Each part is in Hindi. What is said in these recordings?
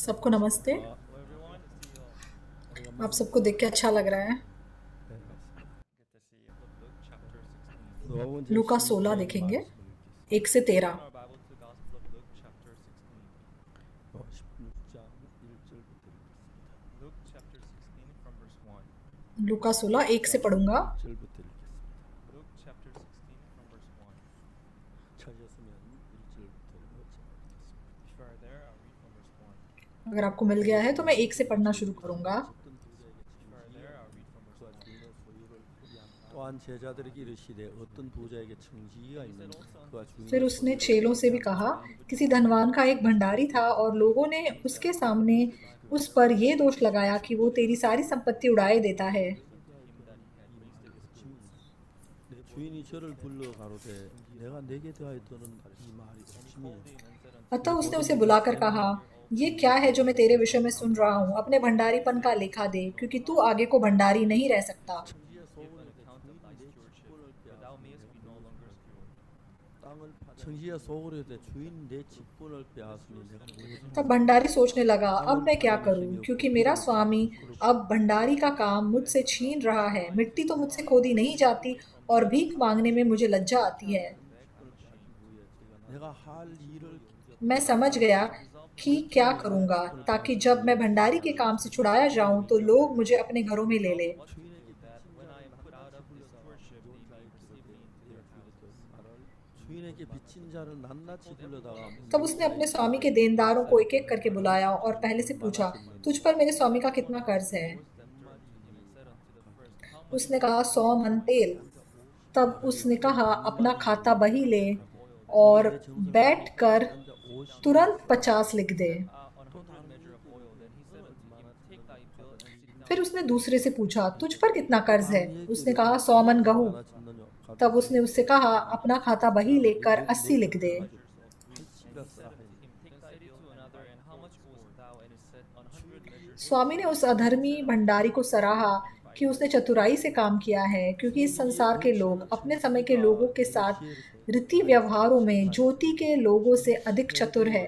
सबको नमस्ते। Hello everyone. आप सबको देख के अच्छा लग रहा है। 네, 맞습니다. Good to see you. Luke chapter 16. 먼저 लूका 16 16절 देखेंगे, 말씀을 읽겠습니다. 1 से Let's 13। open our Bible to Gospel of Luke chapter 16. 16장 1절부터 읽겠습니다. Luke chapter 16 from verse 1. लूका 16 1 से पढ़ूंगा। 1절부터 읽겠습니다. Luke chapter 16 from verse 1. 찾으셨으면 1절부터 읽겠습니다. If you are there, I'll read from verse 1. अगर आपको मिल गया है तो मैं 1 से पढ़ना शुरू करूंगा। If you are there, I'll read from verse 1. 또한 제자들에게 이르시되 어떤 부자에게 청지기가 있는지 그가 주인의 फिर उसने 소유를 चेलों से भी कहा, किसी धनवान का एक भंडारी था और लोगों ने उसके सामने उस पर ये दोष लगाया कि वो तेरी सारी संपत्ति उड़ाए देता है। 내 주인이 저를 불러 가로되 내가 내게 대하였더는 이 말이 없으니 अतः उसने उसे बुलाकर कहा, ये क्या है जो मैं तेरे विषय में सुन रहा हूँ? अपने भंडारीपन का लेखा दे, क्योंकि तू आगे को भंडारी नहीं रह सकता। Give an account of thy stewardship, that thou mayest be no longer steward. 청지야 소그려되 주인 내 직분을 빼앗으니 내가 무엇을 तब भंडारी सोचने लगा, अब मैं क्या करूं, क्योंकि मेरा स्वामी अब भंडारी का काम मुझसे छीन रहा है। मिट्टी तो मुझसे खोदी नहीं जाती और भीख मांगने में मुझे लज्जा आती है। 내가 할 일을 मैं समझ गया कि क्या करूंगा, ताकि जब मैं भंडारी के काम से छुड़ाया जाऊं तो लोग मुझे अपने घरों में ले लें। That when I am put out of this stewardship, they may receive me into their house. 주인에게 빚진 자를 낱낱이 불러다가 तब उसने अपने स्वामी के देनदारों को एक एक करके बुलाया और पहले से पूछा, तुझ पर मेरे स्वामी का कितना कर्ज है? उसने कहा, 100 मन तेल। तब उसने कहा, अपना खाता बही ले और बैठकर तुरंत 50 लिख दे। On 100 measure of oil. Then he said unto him, Take thy bill and sit down. फिर उसने दूसरे से पूछा, तुझ पर कितना कर्ज है? उसने कहा, 100 मन गहूँ। तब उसने उससे कहा, अपना खाता बही लेकर 80 लिख दे। Take thy bill to another, and how much owest thou? And he said, 100 measure. स्वामी ने उस अधर्मी भंडारी को सराहा कि उसने चतुराई से काम किया है, क्योंकि इस संसार के लोग अपने समय के लोगों के साथ रीति व्यवहारों में ज्योति के लोगों से अधिक चतुर है।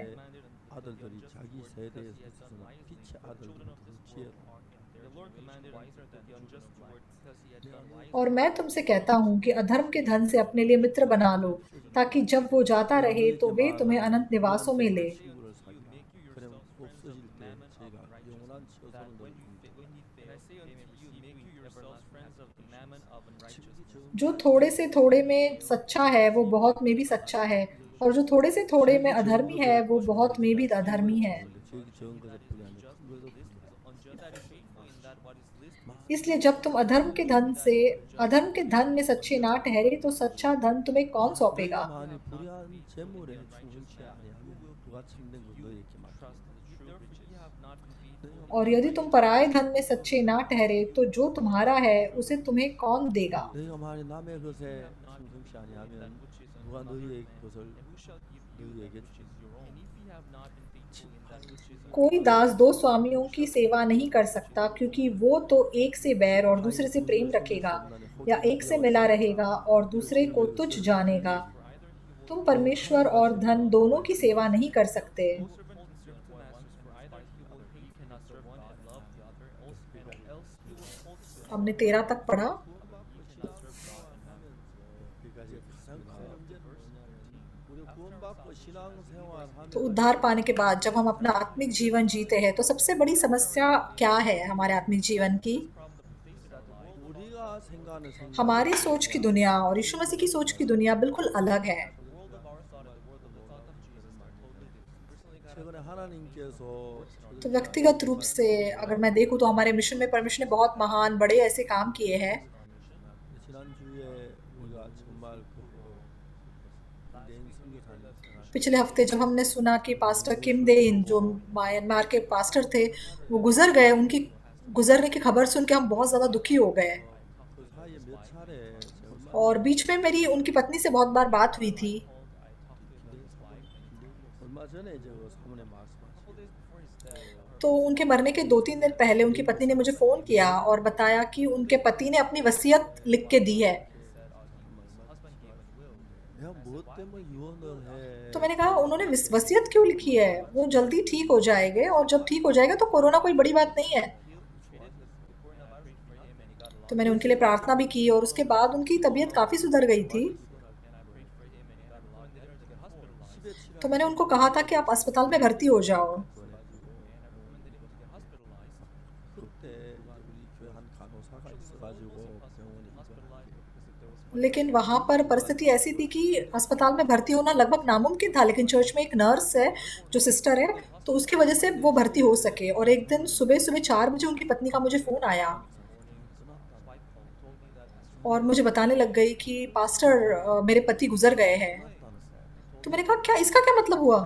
아들들이 자기 세대에서 있어서는 빛의 아들들은 지혜로 The Lord commanded wiser than the unjust steward, because he had done wisely. और मैं तुमसे कहता हूँ कि अधर्म के धन से अपने लिए मित्र बना लो, ताकि जब वो जाता रहे तो वे तुम्हें अनंत निवासों में ले। 친구를 사귀라. 그러면 없어질 때 제가 영원한 처소를 When 너희 he fail, I say unto you, make you yourselves friends of the mammon of unrighteousness. जो थोड़े से थोड़े में सच्चा है वो बहुत में भी सच्चा है, और जो थोड़े से थोड़े में अधर्मी है वो बहुत में भी अधर्मी है। 저에게 적은 것을 불리하면 큰 것도 This 불리하라. is unjust that is faithful in that what is least. इसलिए जब तुम अधर्म के धन में सच्चे ना ठहरे तो सच्चा धन तुम्हें कौन सौंपेगा? 너희가 만일 불의한 재물에 충분치 아니하면 누가 참된 것 너희에게 맡기라. Therefore ye have not been faithful. और यदि तुम पराये धन में सच्चे ना ठहरे तो जो तुम्हारा है उसे तुम्हें कौन देगा? 너희가 만일 남의 것에 충성치 아니하면 누가 너희의 것을 Who shall give you 너희에게 that which is your own? And if ye have not been faithful in that which is कोई दास दो स्वामियों की सेवा नहीं कर सकता, क्योंकि वो तो एक से बैर और दूसरे से प्रेम रखेगा, या एक से मिला रहेगा और दूसरे को तुच्छ जानेगा। तुम परमेश्वर और धन दोनों की सेवा नहीं कर सकते। हमने 13 तक पढ़ा। 여기까지 가장 큰 문제는 뭐냐면 우리 구원받고 신앙생활하면 तो उद्धार पाने के बाद जब हम अपना आत्मिक जीवन जीते हैं तो सबसे बड़ी समस्या क्या है हमारे आत्मिक जीवन की? 우리가 생각하는 생각 हमारी सोच की दुनिया और यीशु मसीह की सोच की दुनिया बिल्कुल अलग है। 최근에 하나님께서 तो व्यक्तिगत रूप से अगर मैं देखूं तो हमारे मिशन में परमेश्वर ने बहुत महान बड़े ऐसे काम किए हैं। 지난주에 우리가 정말 낸 선교사님 생활 पिछले हफ्ते जब हमने सुना कि पास्टर किम देन जो म्यांमार के पास्टर थे वो गुजर गए, उनकी गुजरने की खबर सुन के हम बहुत ज़्यादा दुखी हो गए। 그 사이에 몇 차례 정말 और बीच में मेरी उनकी पत्नी से बहुत बार बात हुई थी। 얼마 전에 저 사모님 말씀하신 तो उनके मरने के 2-3 दिन पहले उनकी पत्नी ने मुझे फ़ोन किया और बताया कि उनके पति ने अपनी वसीयत लिख के दी है। 내가 무엇 때문에 유언을 해 तो मैंने कहा उन्होंने वसीयत क्यों लिखी है, वो जल्दी ठीक हो जाएंगे और जब ठीक हो जाएगा तो कोरोना कोई बड़ी बात नहीं है। तो मैंने उनके लिए प्रार्थना भी की और उसके बाद उनकी तबीयत काफ़ी सुधर गई थी। 집에 तो 치료하는 मैंने उनको कहा था कि आप अस्पताल में भर्ती हो जाओ। 그때 우리 교회 한 간호사가 있어가지고 병원에 입원하게. लेकिन वहाँ पर परिस्थिति ऐसी थी कि अस्पताल में भर्ती होना लगभग नामुमकिन था, लेकिन चर्च में एक नर्स है जो सिस्टर है, तो उसकी वजह से वो भर्ती हो सके। और एक दिन सुबह सुबह 4 बजे उनकी पत्नी का मुझे फ़ोन आया और मुझे बताने लग गई कि पास्टर मेरे पति गुजर गए हैं। तो मैंने कहा क्या, इसका क्या मतलब हुआ?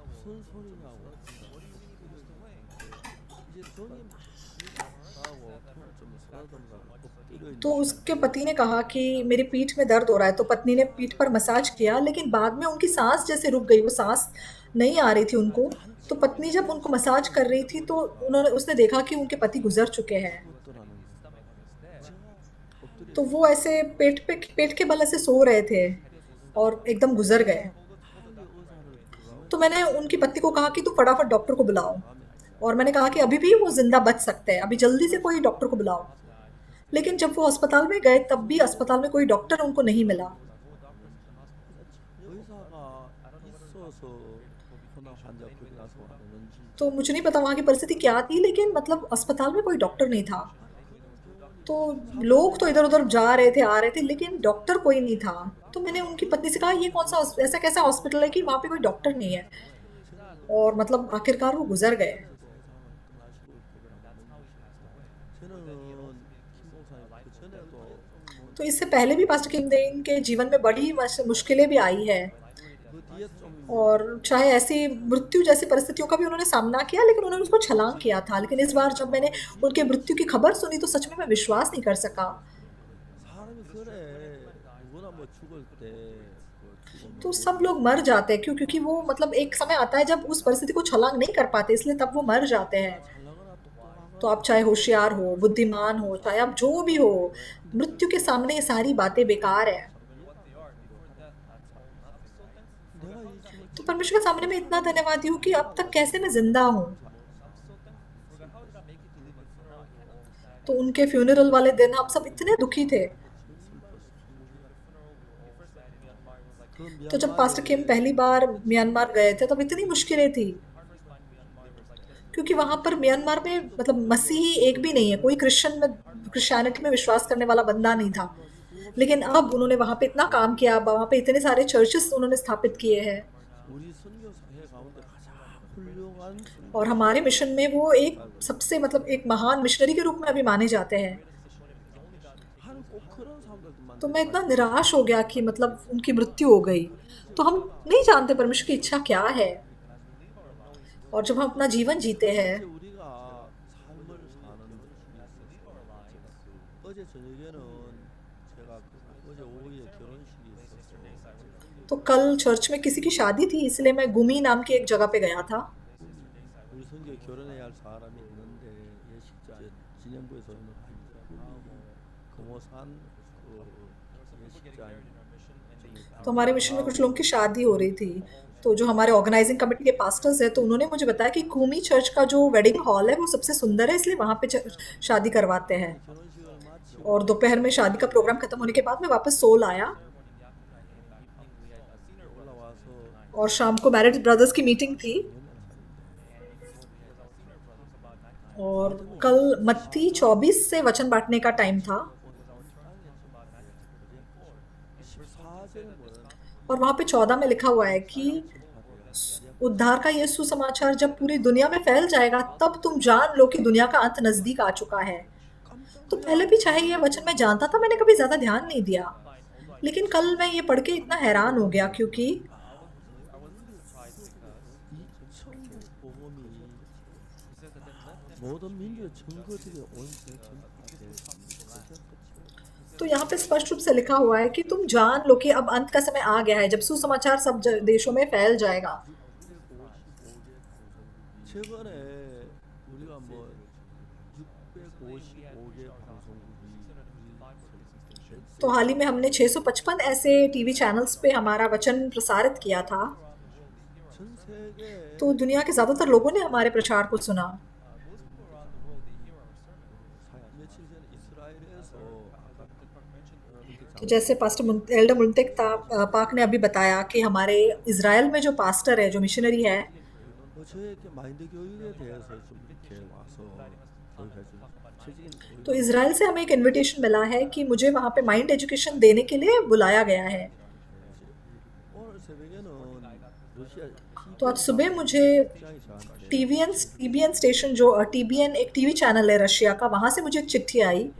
무슨 소리냐고. 이제 돈이 많이 나가고 좀 쓰러졌다가 엎드려 तो 있는 उसके पति ने कहा कि मेरी पीठ में दर्द हो रहा है, तो पत्नी ने पीठ पर मसाज किया, लेकिन बाद में उनकी सांस जैसे रुक गई, वो सांस नहीं आ रही थी उनको। तो पत्नी जब उनको मसाज कर रही थी तो उसने देखा कि उनके पति गुजर चुके हैं। 것도라는 제가 엎드려 तो वो ऐसे पेट के बल ऐसे सो रहे थे और एकदम गुजर गए। 빨리 의사를 부르라고 तो मैंने उनकी पत्नी को कहा कि तुम फटाफट डॉक्टर को बुलाओ, और मैंने कहा कि अभी भी वो ज़िंदा बच सकते हैं, अभी जल्दी से कोई डॉक्टर को बुलाओ। लेकिन जब वो अस्पताल में गए तब भी अस्पताल में कोई डॉक्टर उनको नहीं मिला। 의사가 있어서 코로나 환자 거기 가서 왔는지 तो मुझे नहीं पता वहाँ की परिस्थिति क्या थी, लेकिन मतलब अस्पताल में कोई डॉक्टर नहीं था। तो लोग तो इधर-उधर जा रहे थे, आ रहे थे, लेकिन डॉक्टर कोई नहीं था। तो मैंने उनकी पत्नी से कहा ये कौन-सा ऐसा कैसा हॉस्पिटल है कि वहाँ पे कोई डॉक्टर नहीं है? और मतलब आखिरकार वो गुज़र गए। 저는 김 목사님 그 전에도 뭐 तो इससे पहले भी पास्टर किमदेन के जीवन में बड़ी मुश्किलें भी आई है, 그 뒤에 좀 और चाहे ऐसी मृत्यु जैसी परिस्थितियों का भी उन्होंने सामना किया, लेकिन उन्होंने उसको छलांग किया था। लेकिन इस बार जब मैंने उनके मृत्यु की खबर सुनी तो सच में मैं विश्वास नहीं कर सका। 사람이 그래 누구나 뭐 죽을 때그 죽으면 तो सब लोग मर जाते हैं, क्योंकि वो मतलब एक समय आता है जब उस परिस्थिति को छलांग नहीं कर पाते, इसलिए तब वो मर जाते हैं। 잘나거나 똑똑하거나 तो आप चाहे होशियार हो, बुद्धिमान हो, चाहे आप जो भी हो, मृत्यु के सामने ये सारी बातें बेकार है। 내가 이 짐을 तो परमेश्वर के सामने मैं इतना धन्यवादी हूँ कि अब तक कैसे मैं ज़िंदा हूँ। तो उनके फ्यूनरल वाले दिन हम सब इतने दुखी थे। 그 तो जब पास्टर किम 미얀마에 पहली बार म्यांमार गए थे तब इतनी मुश्किलें थी, क्योंकि वहाँ पर म्यांमार में मतलब मसीही एक भी नहीं है, कोई क्रिश्चियनिटी में विश्वास करने वाला बंदा नहीं था। लेकिन अब उन्होंने वहाँ पे इतना काम किया, वहाँ पे इतने सारे चर्चेस उन्होंने स्थापित किए हैं, 우리 선교사회 가운데 가장 훌륭한 और 선교사 हमारे मिशन में वो एक सबसे मतलब एक महान मिशनरी के रूप में अभी माने जाते हैं। 하는 꼭 그런 사람들만 तो मैं इतना निराश हो गया कि मतलब उनकी मृत्यु हो गई। तो हम नहीं जानते परमेश्वर की इच्छा क्या है, और जब हम अपना जीवन जीते हैं, 이제 우리가 삶을 사는 어제 저녁에는 제가 어제 오후에 결혼식이 있었어요. तो कल चर्च में किसी की शादी थी, इसलिए मैं गुमी नाम की एक जगह पे गया था। 우리 선교에 결혼해야 할 사람이 있는데 예식장 진행부에서 오늘 금호산 그 예식장 तो हमारे मिशन में कुछ लोगों की शादी हो रही थी। तो जो हमारे ऑर्गेनाइजिंग कमेटी के पास्टर्स हैं, तो उन्होंने मुझे बताया कि कुमी चर्च का जो वेडिंग हॉल है वो सबसे सुंदर है, इसलिए वहाँ पे शादी करवाते हैं। 결혼식을 마치고 और दोपहर में शादी का प्रोग्राम खत्म होने के बाद मैं वापस सोल आया, 올라와서 और शाम को मैरिड ब्रदर्स की मीटिंग थी। और कल मत्ती 24 से वचन बांटने का टाइम था, 14절에 뭐는 और वहाँ पे 14 में लिखा हुआ है कि उद्धार का ये सुसमाचार जब पूरी दुनिया में फैल जाएगा तब तुम जान लो कि दुनिया का अंत नज़दीक आ चुका है। तो पहले भी चाहे ये वचन मैं जानता था, मैंने कभी ज़्यादा ध्यान नहीं दिया, लेकिन कल मैं ये पढ़ के इतना हैरान हो गया, क्योंकि 이 천국 복음이 모든 민족의 증거들이 온 세계 전파돼 तो यहाँ पे स्पष्ट रूप से लिखा हुआ है कि तुम जान लो कि अब अंत का समय आ गया है, जब सुसमाचार सब देशों में फैल जाएगा। 최근에 우리가 뭐 655개 방송국이 तो हाल ही में हमने 655 ऐसे टीवी चैनल्स पे हमारा वचन प्रसारित किया था। 세계 तो दुनिया के ज़्यादातर लोगों ने हमारे प्रचार को सुना। 며칠 전에 이스라엘에서 아까 문택 तो जैसे पास्टर एल्डर मुंतक पाक ने अभी बताया कि हमारे इज़राइल में जो पास्टर है, जो मिशनरी है, 저의 마인드 교육에 대해서 좀 이렇게 와서 교육해 준 최적인 तो इज़राइल से हमें एक इनविटेशन मिला है कि मुझे वहाँ पे माइंड एजुकेशन देने के लिए बुलाया गया है। 오늘 새벽에는 러시아 तो आज सुबह मुझे TVN이 저한테 टीबीएन स्टेशन, जो टीबीएन एक टीवी चैनल है रशिया का, वहाँ से मुझे एक चिट्ठी आई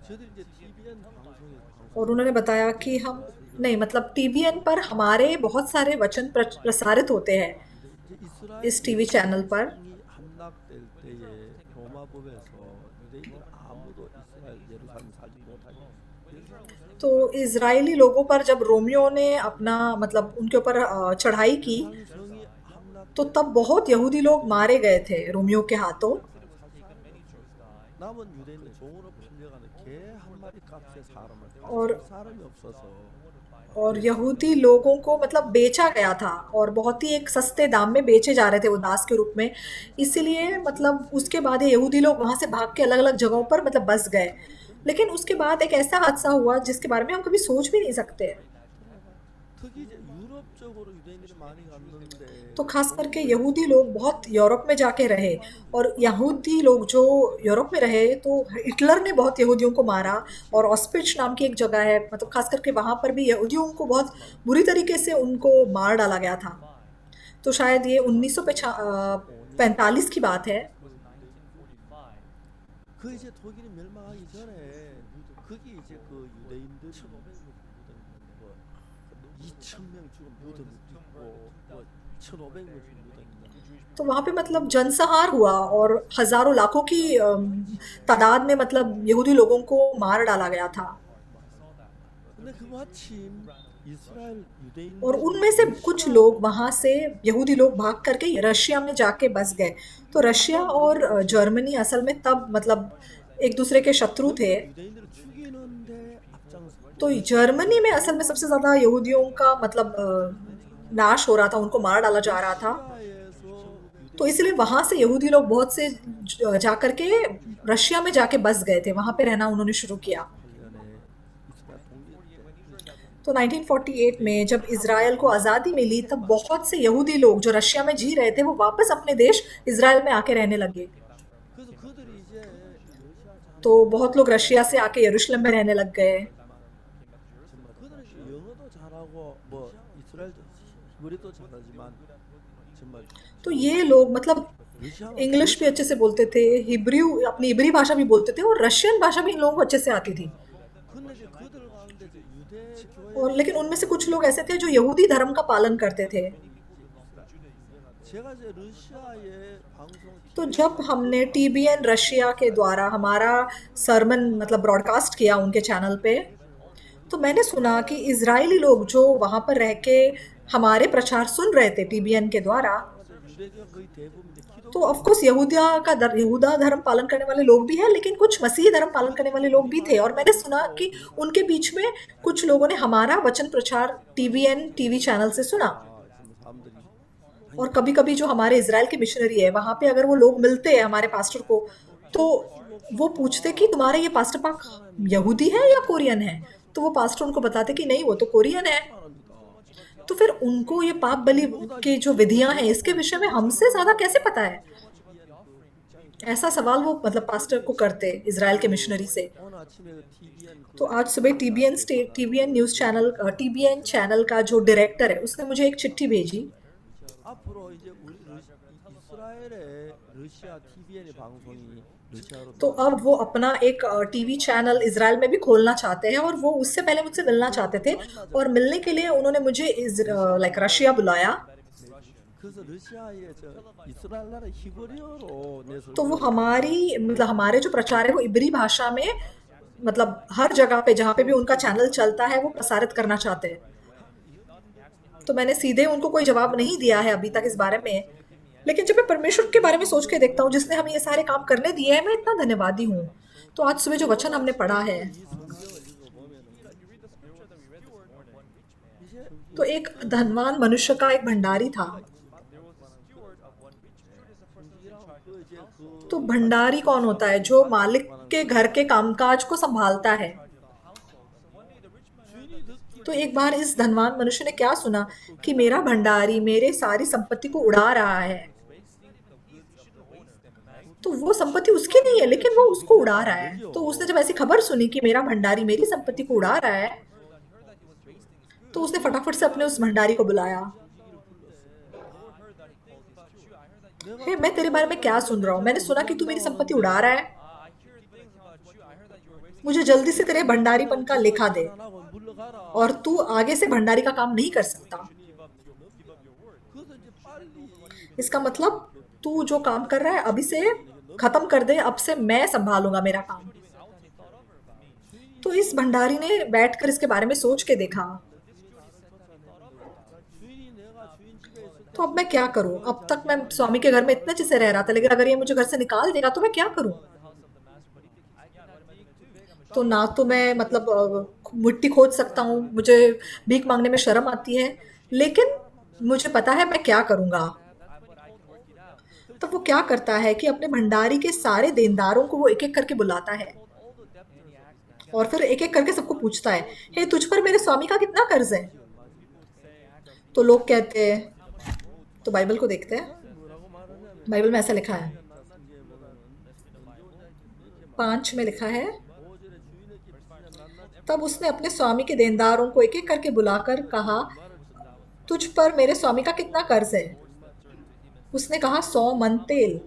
저들이 이제 TVN 방송 और उन्होंने बताया कि हम नहीं, मतलब टीबीएन पर हमारे बहुत सारे वचन प्रसारित होते हैं 이제 이스라엘 इस टीवी चैनल पर। 이 함락될 때에 로마법에서 유대인은 아무도 이스라엘 예루살렘 살지 못하게 तो इज़राइली लोगों पर जब रोमियो ने अपना मतलब उनके ऊपर चढ़ाई की, 성이 함락 तो तब बहुत यहूदी लोग मारे गए थे रोमियो के हाथों। 남은 유대인들 종으로 팔려가는 개 한 마리 값에 사람을 और- 사람이 없어서 और यहूदी लोगों को मतलब बेचा गया था और बहुत ही एक सस्ते दाम में बेचे जा रहे थे वो दास के रूप में। इसीलिए मतलब उसके बाद ये यहूदी लोग वहाँ से भाग के अलग अलग जगहों पर मतलब बस गए। लेकिन उसके बाद एक ऐसा हादसा हुआ जिसके बारे में हम कभी सोच भी नहीं सकते। 특히 이제 유럽 쪽으로 유대인들이 많이 갔는데 तो खास करके यहूदी लोग बहुत यूरोप में जाके रहे, और यहूदी लोग जो यूरोप में रहे तो हिटलर ने बहुत यहूदियों को मारा, और ऑस्पिच नाम की एक जगह है, मतलब खास करके वहाँ पर भी यहूदियों को बहुत बुरी तरीके से उनको मार डाला गया था। तो शायद ये 1945 की बात है। 그 이제 독일이 멸망하기 전에 거기 이제 그 유대인들이 2,000명 죽은 무덤이 있고 뭐 1,500명 죽은 무덤이 있는 तो वहाँ पे मतलब जनसंहार हुआ और हजारों लाखों की तादाद में मतलब यहूदी लोगों को मार डाला गया था। 근데 그 마침 이스라엘 유대인 और उनमें से कुछ लोग वहाँ से यहूदी लोग भाग करके रशिया में जाके बस गए। तो रशिया और जर्मनी असल में तब मतलब एक दूसरे के शत्रु थे। 유대인들을 죽이는데 앞장서 तो जर्मनी में असल में सबसे ज़्यादा यहूदियों का मतलब नाश हो रहा था, उनको मार डाला जा रहा था। 러시아에서 तो इसलिए वहाँ से यहूदी लोग बहुत से जा करके रशिया में जाके बस गए थे, वहाँ पे रहना उन्होंने शुरू किया। 8년에 이스라엘 독립 때 तो 1948 में जब इज़राइल को आज़ादी मिली, तब बहुत से यहूदी लोग जो रशिया में जी रहे थे वो वापस अपने देश इज़राइल में आके रहने लगे। 그래서 그들이 이제 러시아 तो बहुत लोग रशिया से आके यरूशलेम में रहने लग गए। 정말 그들은 영어도 잘하고 뭐 이스라엘도 히브리도 잘하지만 정말 तो ये लोग मतलब 러시아 इंग्लिश भी अच्छे से बोलते थे, हिब्रू अपनी इब्री भाषा भी बोलते थे, और रशियन भाषा भी इन लोगों को अच्छे से आती थी। 근데 이제 그들 가운데 이제 유대 교회 और लेकिन उनमें से कुछ लोग ऐसे थे जो यहूदी धर्म का पालन करते थे। 제가 이제 러시아의 방송 तो जब हमने टीबीएन रशिया के द्वारा हमारा सरमन मतलब ब्रॉडकास्ट किया उनके चैनल पे, तो मैंने सुना कि इज़राइली लोग जो वहाँ पर रह के हमारे प्रचार सुन रहे थे टीबीएन के द्वारा, 유대교가 거의 대부분 이제 기독 तो ऑफ कोर्स यहूदा धर्म पालन करने वाले लोग भी हैं, लेकिन कुछ मसीही धर्म पालन करने वाले लोग भी थे। और मैंने सुना कि उनके बीच में कुछ लोगों ने हमारा वचन प्रचार टीबीएन टीवी चैनल से सुना। 사람들이 और कभी कभी जो हमारे इज़राइल के मिशनरी है वहाँ पे अगर वो लोग मिलते हैं हमारे पास्टर को, तो वो पूछते कि तुम्हारे ये पास्टर पाक यहूदी है या कोरियन है। तो वो पास्टर उनको बताते कि नहीं, वो तो कोरियन है। तो फिर उनको ये पाप बलि के जो विधियां हैं इसके विषय में हमसे ज़्यादा कैसे पता है? ऐसा सवाल वो मतलब पास्टर को करते इज़राइल के मिशनरी से। 오늘 아침에 그 TVN तो आज सुबह TBN news channel TBN channel का जो डायरेक्टर है उसने मुझे एक चिट्ठी भेजी। 앞으로 이제 우리 이스라엘의 러시아 TVN의 방송이 러시아로 तो अब वो अपना एक टीवी चैनल इज़राइल में भी खोलना चाहते हैं, और वो उससे पहले मुझसे मिलना चाहते थे, और मिलने के लिए उन्होंने मुझे लाइक रशिया बुलाया। 그래서 러시아의 저 이스라엘 나라 히브리어로 내서 तो वो हमारी मतलब हमारे जो प्रचार है वो इब्री भाषा में मतलब हर जगह पे जहाँ पे भी उनका चैनल चलता है वो प्रसारित करना चाहते हैं। तो मैंने सीधे उनको कोई जवाब नहीं दिया है अभी तक इस बारे में, लेकिन जब मैं परमेश्वर के बारे में सोच के देखता हूँ जिसने हमें ये सारे काम करने दिए हैं, मैं इतना धन्यवादी हूँ। तो आज सुबह जो वचन हमने पढ़ा है, तो एक धनवान मनुष्य का एक भंडारी था, तो भंडारी कौन होता है? जो मालिक के घर के कामकाज को संभालता है। तो एक बार इस धनवान मनुष्य ने क्या सुना कि मेरा भंडारी मेरे सारी संपत्ति को उड़ा रहा है। तो वो संपत्ति उसकी नहीं है, लेकिन वो उसको उड़ा रहा है। तो उसने जब ऐसी खबर सुनी कि मेरा भंडारी मेरी संपत्ति को उड़ा रहा है, तो उसने फटाफट से अपने उस भंडारी को बुलाया। हे, मैं तेरे बारे में क्या सुन रहा हूँ? मैंने सुना कि तू मेरी संपत्ति उड़ा रहा है। मुझे जल्दी से तेरे भंडारीपन का लेखा दे, और तू आगे से भंडारी का काम नहीं कर सकता। इसका मतलब तू जो काम कर रहा है अभी से खत्म कर दे, अब से मैं संभालूंगा मेरा काम। तो इस भंडारी ने बैठकर इसके बारे में सोच के देखा, तो अब मैं क्या करूं? अब तक मैं स्वामी के घर में इतने अच्छे से रह रहा था, लेकिन अगर ये मुझे घर से निकाल देगा तो मैं क्या करूं? तो ना तो मैं मिट्टी खोद सकता हूँ, मुझे भीख मांगने में शर्म आती है, लेकिन मुझे पता है मैं क्या करूंगा। तब वो क्या करता है कि अपने भंडारी के सारे देनदारों को वो एक एक करके बुलाता है, और फिर एक एक करके सबको पूछता है, हे, तुझ पर मेरे स्वामी का कितना कर्ज है? तो लोग कहते हैं, तो बाइबल को देखते हैं। बाइबल में ऐसा लिखा है, 5 में लिखा है, तब उसने अपने स्वामी के देनदारों को एक एक करके बुलाकर कहा, तुझ पर मेरे स्वामी का कितना कर्ज है? उसने कहा, 100 मन तेल।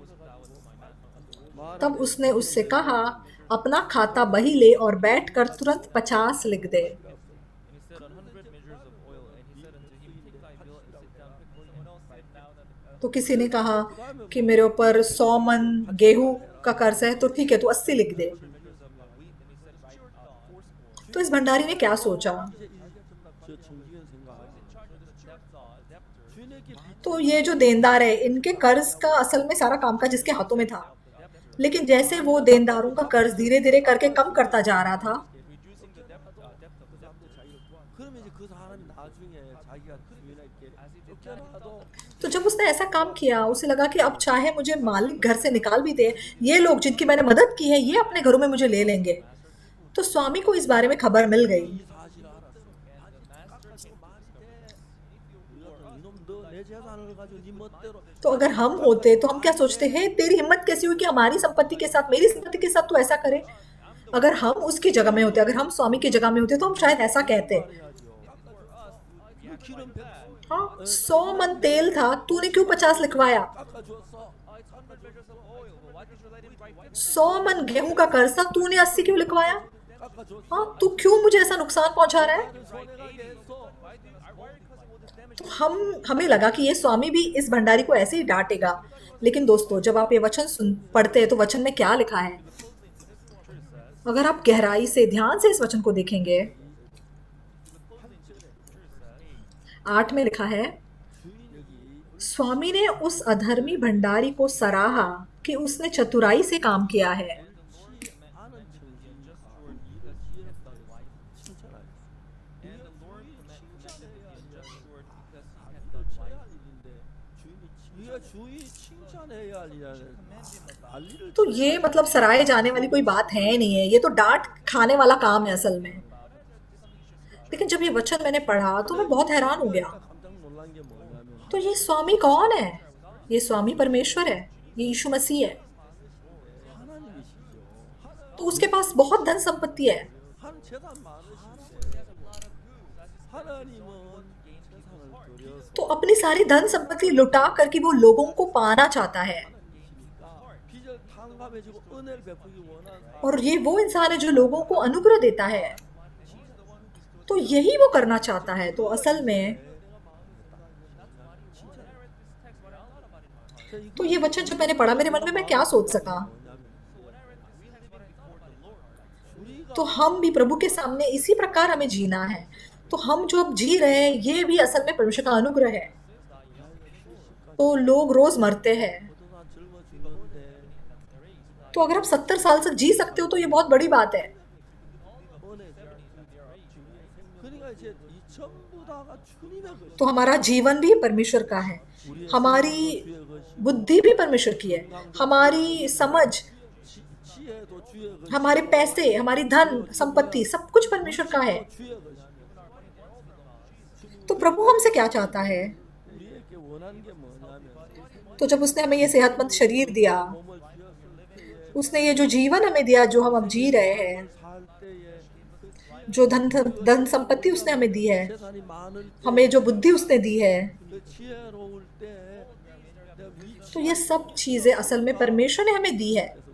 तब उसने उससे कहा, अपना खाता बही ले और बैठकर तुरंत 50 लिख दे। तो किसी ने कहा कि मेरे ऊपर 100 मन गेहूं का कर्ज है, तो ठीक है, तू 80 लिख दे। तो इस भंडारी ने क्या सोचा? तो ये जो देनदार है, इनके कर्ज का असल में सारा कामकाज इसके हाथों में था, लेकिन जैसे वो देनदारों का कर्ज धीरे धीरे करके कम करता जा रहा था, तो जब उसने ऐसा काम किया, उसे लगा कि अब चाहे मुझे मालिक घर से निकाल भी दे, ये लोग जिनकी मैंने मदद की है, ये अपने घरों में मुझे ले लेंगे। तो स्वामी को इस बारे में खबर मिल गई। तो अगर हम होते तो हम क्या सोचते हैं, तेरी हिम्मत कैसी हुई कि हमारी संपत्ति के साथ, मेरी संपत्ति के साथ तू ऐसा करे? अगर हम उसकी जगह में होते, अगर हम स्वामी की जगह में होते, तो हम शायद ऐसा कहते, हाँ, 100 मन तेल था, तूने क्यों 50 लिखवाया? 100 मन गेहूं का कर्ज था, तूने 80 क्यों लिखवाया? हाँ, तू क्यों मुझे ऐसा नुकसान पहुंचा रहा है? तो हमें लगा कि ये स्वामी भी इस भंडारी को ऐसे ही डांटेगा, लेकिन दोस्तों, जब आप ये वचन पढ़ते हैं तो वचन में क्या लिखा है? अगर आप गहराई से, ध्यान से इस वचन को देखेंगे, 8 में लिखा है, स्वामी ने उस अधर्मी भंडारी को सराहा कि उसने चतुराई से काम किया है। तो ये सराहे जाने वाली कोई बात है नहीं है, ये तो डांट खाने वाला काम है असल में। लेकिन जब ये वचन मैंने पढ़ा तो मैं बहुत हैरान हो गया। तो ये स्वामी कौन है? ये स्वामी परमेश्वर है, ये यीशु मसीह है। तो उसके पास बहुत धन संपत्ति है, तो अपनी सारी धन संपत्ति लुटा करके वो लोगों को पाना चाहता है। और ये वो इंसान है जो लोगों को अनुग्रह देता है, तो यही वो करना चाहता है। तो असल में तो ये वचन जब मैंने पढ़ा, मेरे मन में मैं क्या सोच सका? तो हम भी प्रभु के सामने इसी प्रकार हमें जीना है। तो हम जो अब जी रहे हैं, ये भी असल में परमेश्वर का अनुग्रह है। तो लोग रोज मरते हैं, तो अगर आप 70 साल तक जी सकते हो तो ये बहुत बड़ी बात है। तो हमारा जीवन भी परमेश्वर का है, हमारी बुद्धि भी परमेश्वर की है, हमारी समझ, 지혜도 주의 것이고 हमारे पैसे, हमारी धन संपत्ति, सब कुछ परमेश्वर का है। 물질도 주의 것이고 तो प्रभु हमसे क्या चाहता है? 우리에게 원하는 게 뭐냐면 तो जब उसने हमें ये सेहतमंद शरीर दिया, 몸을 주었을 때에 उसने ये जो जीवन हमें दिया, जो हम अब जी रहे हैं, 살 때에 जो धन संपत्ति उसने हमें दी है, 재산이 많을 때 हमें जो बुद्धि उसने दी है, 그 지혜로울 때 내가 तो 위치 ये सब चीजें असल में परमेश्वर ने हमें दी है। 그래서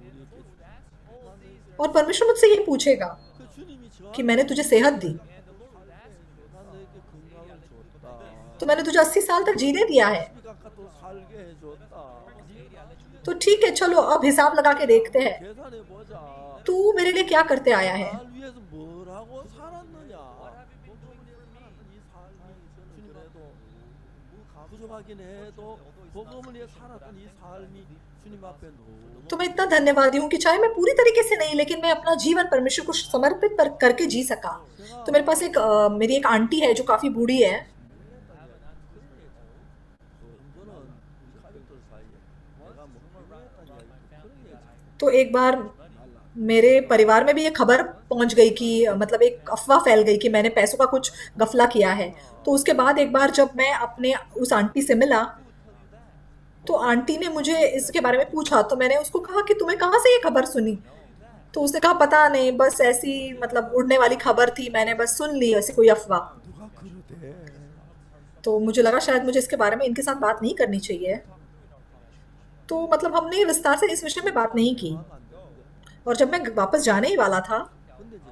우리에게 और परमेश्वर मुझसे ये पूछेगा 그 주님이 저 कि मैंने तुझे सेहत दी, 너에게 건강을 줬다. तो मैंने तुझे 80 साल तक जीने दिया है, 아까 또 살게 해줬다. तो ठीक है, चलो अब हिसाब लगा के देखते हैं, 계산해 보자. तू मेरे लिए क्या करते आया है। 날 위해서 뭘 하고 살았느냐. 이 삶이 저는 그래도 부족하긴 해도 복음을 위해 살았던 이 삶이 주님 앞에 너무 तो मैं इतना धन्यवादी हूँ कि चाहे मैं पूरी तरीके से नहीं, लेकिन मैं अपना जीवन परमेश्वर को समर्पित करके जी सका। तो मेरे पास मेरी एक आंटी है जो काफ़ी बूढ़ी है। 이거는 우리 가족들 사이에 내가 뭐 그랬다는 이야기 그런 얘기 तो एक बार मेरे परिवार में भी ये खबर पहुंच गई कि मतलब एक अफवाह फैल गई कि मैंने पैसों का कुछ गफला किया है। तो उसके बाद एक बार जब मैं अपने उस आंटी से मिला, तो आंटी ने मुझे इसके बारे में पूछा, तो मैंने उसको कहा कि तुम्हें कहाँ से ये खबर सुनी। तो उसने कहा पता नहीं, बस ऐसी मतलब उड़ने वाली खबर थी, मैंने बस सुन ली, ऐसी कोई अफवाह। 누가 그러대. तो मुझे लगा शायद मुझे इसके बारे में इनके साथ बात नहीं करनी चाहिए। तो मतलब हमने विस्तार से इस विषय में बात नहीं की। और जब मैं वापस जाने ही वाला था, 근데 이제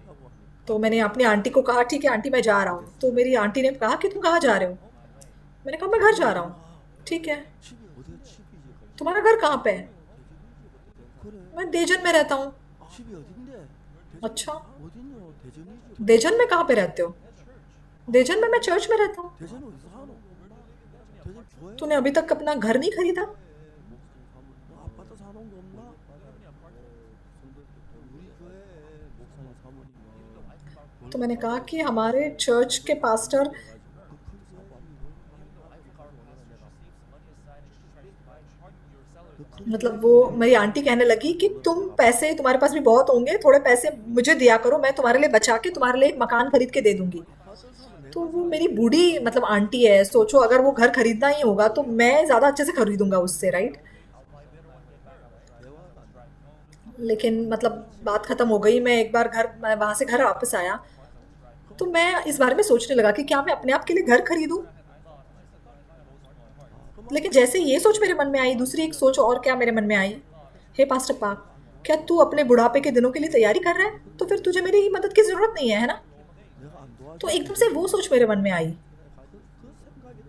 하고 तो मैंने अपनी आंटी को कहा ठीक है आंटी मैं जा रहा हूँ। तो मेरी आंटी ने कहा कि तुम कहाँ जा रहे हो। मैंने कहा मैं घर जा रहा हूँ। ठीक है, 집이 어디야 집이지. तुम्हारा घर कहाँ पे है। 그래. मैं देजन में रहता हूँ। 집이 어딘데? अच्छा, 어딨노? 대전이지. देजन में कहाँ पे रहते हो। देजन में मैं चर्च में रहता हूँ। 대전 어디서 사노? 대전 교회? तूने अभी तक अपना घर नहीं खरीदा। 뭐 아파트 사놓은 거 없나? 우리 교회 목사님 사모님 तो मैंने कहा कि हमारे चर्च के पास्टर, मतलब वो मेरी आंटी कहने लगी कि तुम पैसे, तुम्हारे पास भी बहुत होंगे, थोड़े पैसे मुझे दिया करो, मैं तुम्हारे लिए बचा के तुम्हारे लिए एक मकान खरीद के दे दूंगी। तो वो मेरी बूढ़ी मतलब आंटी है, सोचो अगर वो घर खरीदना ही होगा तो मैं ज़्यादा अच्छे से खरीदूंगा उससे, राइट। लेकिन मतलब बात ख़त्म हो गई। मैं एक बार मैं वहाँ से घर वापस आया तो मैं इस बारे में सोचने लगा कि क्या मैं अपने आप के लिए घर खरीदूं। लेकिन जैसे ये सोच मेरे मन में आई, दूसरी एक सोच और क्या मेरे मन में आई, हे पास्टर पाक, क्या तू अपने बुढ़ापे के दिनों के लिए तैयारी कर रहा है, तो फिर तुझे मेरी मदद की ज़रूरत नहीं है ना। 내가 안 도와줘. तो एकदम से वो सोच मेरे मन में आई। 그 생각이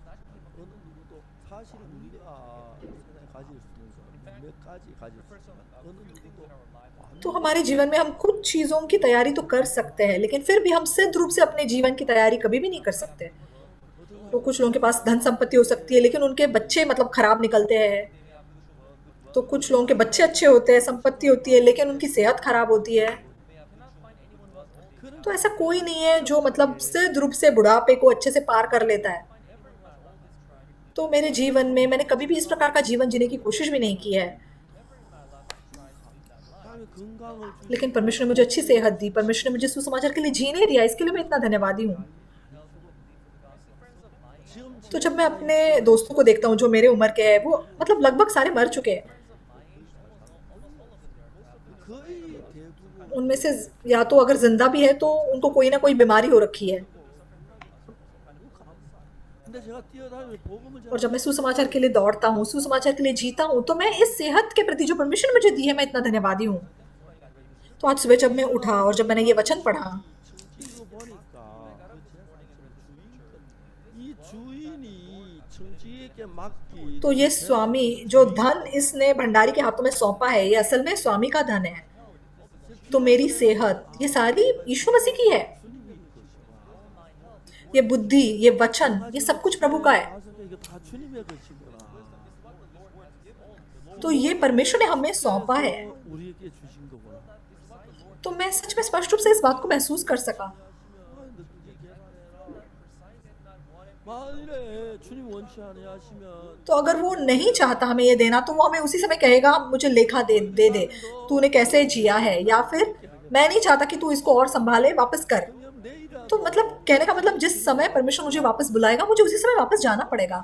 딱 어느 누구도 사실은 우리가 세상에 가질 수 있는 것 몇 가지 가질 수 있지만 어느 누구도 तो हमारे जीवन में हम कुछ चीज़ों की तैयारी तो कर सकते हैं, लेकिन फिर भी हम सिद्ध रूप से अपने जीवन की तैयारी कभी भी नहीं कर सकते। तो कुछ लोगों के पास धन संपत्ति हो सकती है, लेकिन उनके बच्चे मतलब खराब निकलते हैं। तो कुछ लोगों के बच्चे अच्छे होते हैं, संपत्ति होती है, लेकिन उनकी सेहत खराब होती है। तो ऐसा कोई नहीं है जो मतलब सिद्ध रूप से बुढ़ापे को अच्छे से पार कर लेता है। तो मेरे जीवन में मैंने कभी भी इस प्रकार का जीवन जीने की कोशिश भी नहीं की है। 나는 건강을 주 लेकिन परमेश्वर ने मुझे अच्छी सेहत दी, परमेश्वर ने मुझे सुसमाचार के लिए जीने दिया, इसके लिए मैं इतना धन्यवादी हूँ। 지금 तो जब मैं अपने दोस्तों को देखता हूँ जो मेरे उम्र के हैं, वो मतलब लगभग सारे मर चुके हैं। 거의 대부분 उनमें से या तो अगर जिंदा भी है तो उनको कोई ना कोई बीमारी हो रखी है। 근데 제가 뛰어다니며 복음을 और जब मैं सुसमाचार के लिए दौड़ता हूँ, सुसमाचार के लिए जीता हूँ, तो मैं इस सेहत के प्रति जो परमेश्वर ने मुझे दी है, मैं इतना धन्यवादी हूँ। तो आज सुबह जब मैं उठा और जब मैंने ये वचन पढ़ा, 청지기로 보니까 이 주인이 청지기에게 맡긴 तो ये स्वामी जो धन इसने भंडारी के हाथों में सौंपा है, ये असल में स्वामी का धन है। तो मेरी सेहत, ये सारी यीशु मसीह की है। ये बुद्धि, ये वचन, ये सब कुछ प्रभु का है। 이게 다 주님의 것이구나. तो ये परमेश्वर ने हमें सौंपा है। 우리에게 주신 거구나. तो मैं सच में स्पष्ट रूप से इस बात को महसूस कर सका। 만일에 주님 원치 아니하시면 तो अगर वो नहीं चाहता हमें ये देना तो वो हमें उसी समय कहेगा मुझे लेखा दे तूने कैसे जिया है, या फिर मैं नहीं चाहता कि तू इसको और संभाले, वापस कर। 그냥 तो 내일이라도 मतलब कहने का मतलब जिस समय परमेश्वर मुझे वापस बुलाएगा मुझे उसी समय वापस जाना पड़ेगा।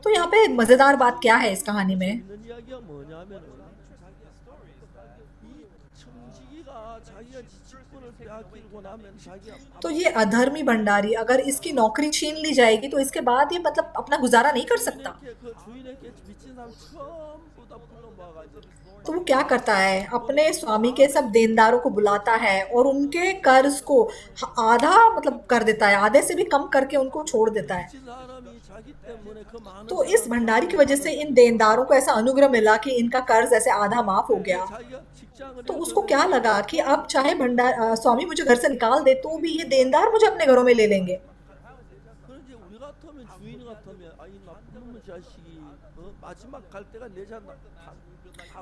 तो यहाँ पे मजेदार बात क्या है इस कहानी में, 재밌는 이야기가 뭐냐면은 이 청지기가 자기가 직분을 빼앗기고 나면 자기가 तो ये अधर्मी भंडारी अगर इसकी नौकरी छीन ली जाएगी तो इसके बाद ये मतलब अपना गुजारा नहीं कर सकता। 주인에게 그 주인에게 미친 사람 전부 다 불러 모아가지고 तो वो क्या करता है, अपने स्वामी के सब देनदारों को बुलाता है और उनके कर्ज को आधा मतलब कर देता है, आधे से भी कम करके उनको छोड़ देता है। 미친 사람이 자기 때문에 그 많은 तो इस भंडारी की वजह से इन देनदारों को ऐसा अनुग्रह मिला कि इनका कर्ज ऐसे आधा माफ हो गया। 자기가 직장을 तो उसको क्या लगा कि अब चाहे स्वामी मुझे घर से निकाल दे तो भी ये देनदार मुझे अपने घरों में ले लेंगे। 그런지 우리 같으면 주인 같으면 아이 나쁜 놈의 자식이 마지막 갈 때가 내 잔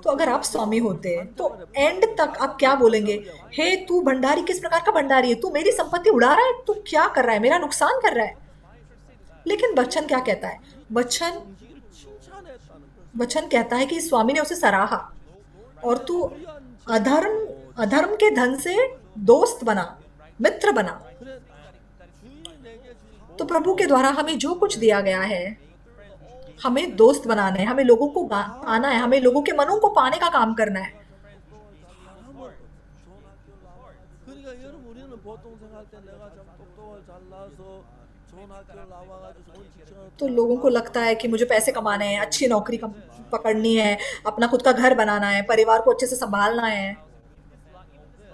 तो अगर आप स्वामी होते तो एंड तक आप क्या बोलेंगे, हे तू भंडारी किस प्रकार का भंडारी है, तू मेरी संपत्ति उड़ा रहा है, तू क्या कर रहा है, मेरा नुकसान कर रहा है। लेकिन वचन क्या कहता है, वचन 정직을 칭찬했다는 거. वचन कहता है कि स्वामी ने उसे सराहा और तू अधर्म के धन से दोस्त बना, मित्र बना। 그래 주인이 내게 주신 तो प्रभु के द्वारा हमें जो कुछ दिया गया है, हमें दोस्त बनाना है, हमें लोगों को पाना है, हमें लोगों के मनों को पाने का काम करना है। 사람은 좋은 학교 나와. 그러니까 여러분 우리는 보통 생각할 때 내가 참 똑똑을 잘나서 좋은 학교를 나와가지고 좋은 직장을 तो लोगों को लगता है कि मुझे पैसे कमाने हैं, अच्छी नौकरी पकड़नी है, अपना खुद का घर बनाना है, परिवार को अच्छे से संभालना है।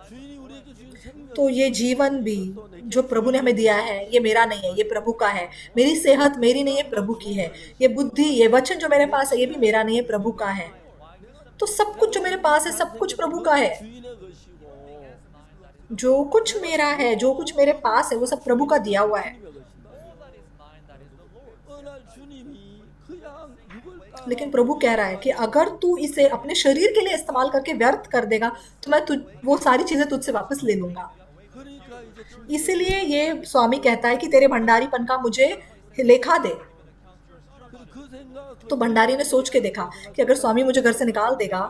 주인이 우리에게 주신 생명 तो ये जीवन भी जो प्रभु ने हमें दिया है ये मेरा नहीं है, ये प्रभु का है। मेरी सेहत मेरी नहीं है, प्रभु की है। ये बुद्धि, ये वचन जो मेरे पास है ये भी मेरा नहीं है, प्रभु का है। तो सब कुछ जो मेरे पास है सब कुछ प्रभु का है। 주인의 것이고 जो कुछ मेरा है, जो कुछ मेरे पास है वो सब प्रभु का दिया हुआ है। 어느 날 주님이 그냥 육을 따 लेकिन प्रभु कह रहा है कि अगर तू इसे अपने शरीर के लिए इस्तेमाल करके व्यर्थ कर देगा तो मैं वो सारी चीजें तुझसे वापस ले लूंगा। 그러니까 이제 참 इसीलिए ये स्वामी कहता है कि तेरे भंडारीपन का मुझे लेखा दे। 그 생각 तो भंडारी ने सोच के देखा कि अगर स्वामी मुझे घर से निकाल देगा,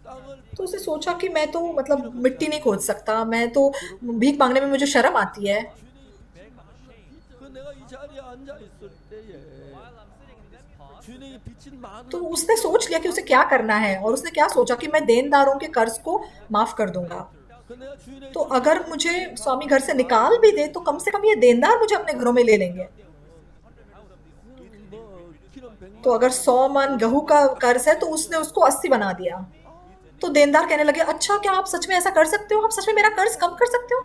땅을 तो उसने सोचा कि मैं तो मतलब मिट्टी नहीं खोद सकता, मैं तो भीख मांगने में मुझे शर्म आती है। 그 내가 이 자리에 앉아 있을 때에 주인에게 빚진 많은 तो उसने सोच लिया कि उसे क्या करना है और उसने क्या सोचा कि मैं देनदारों के कर्ज को माफ कर दूंगा। 그 내가 주인에게 तो अगर मुझे स्वामी घर से निकाल भी दे तो कम से कम ये देनदार मुझे अपने घरों में ले लेंगे। 뭐 기름 100만 तो अगर 100 मन गेहूं का कर्ज है तो उसने उसको 80 बना दिया। तो देनदार कहने लगे, अच्छा क्या आप सच में ऐसा कर सकते हो, आप सच में मेरा कर्ज कम कर सकते हो।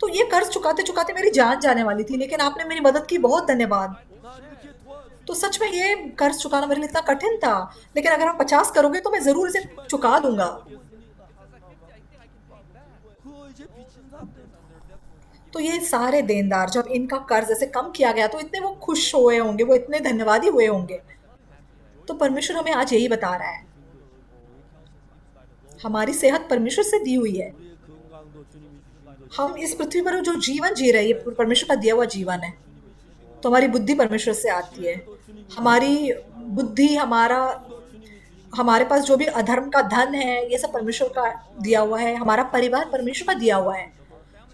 तो ये कर्ज चुकाते चुकाते मेरी जान जाने वाली थी, लेकिन आपने मेरी मदद की, बहुत धन्यवाद। 나 이렇게 도와주 तो सच में ये कर्ज चुकाना मेरे लिए इतना कठिन था, लेकिन अगर आप 50 करोगे तो मैं जरूर इसे चुका दूंगा। 그 이제 빚진 사람들 तो ये सारे देनदार जब इनका कर्ज ऐसे कम किया गया तो इतने वो खुश हुए होंगे, वो इतने धन्यवादी हुए होंगे। तो परमेश्वर हमें आज यही बता रहा है, हमारी सेहत परमेश्वर से दी हुई है। 우리의 건강도 주님이 주신 것 हम इस पृथ्वी पर जो जीवन जी रहे हैं ये परमेश्वर का दिया हुआ जीवन है। तो हमारी बुद्धि परमेश्वर से आती है। हमारी बुद्धि, हमारे पास जो भी अधर्म का धन है ये सब परमेश्वर का दिया हुआ है। हमारा परिवार परमेश्वर का दिया हुआ है।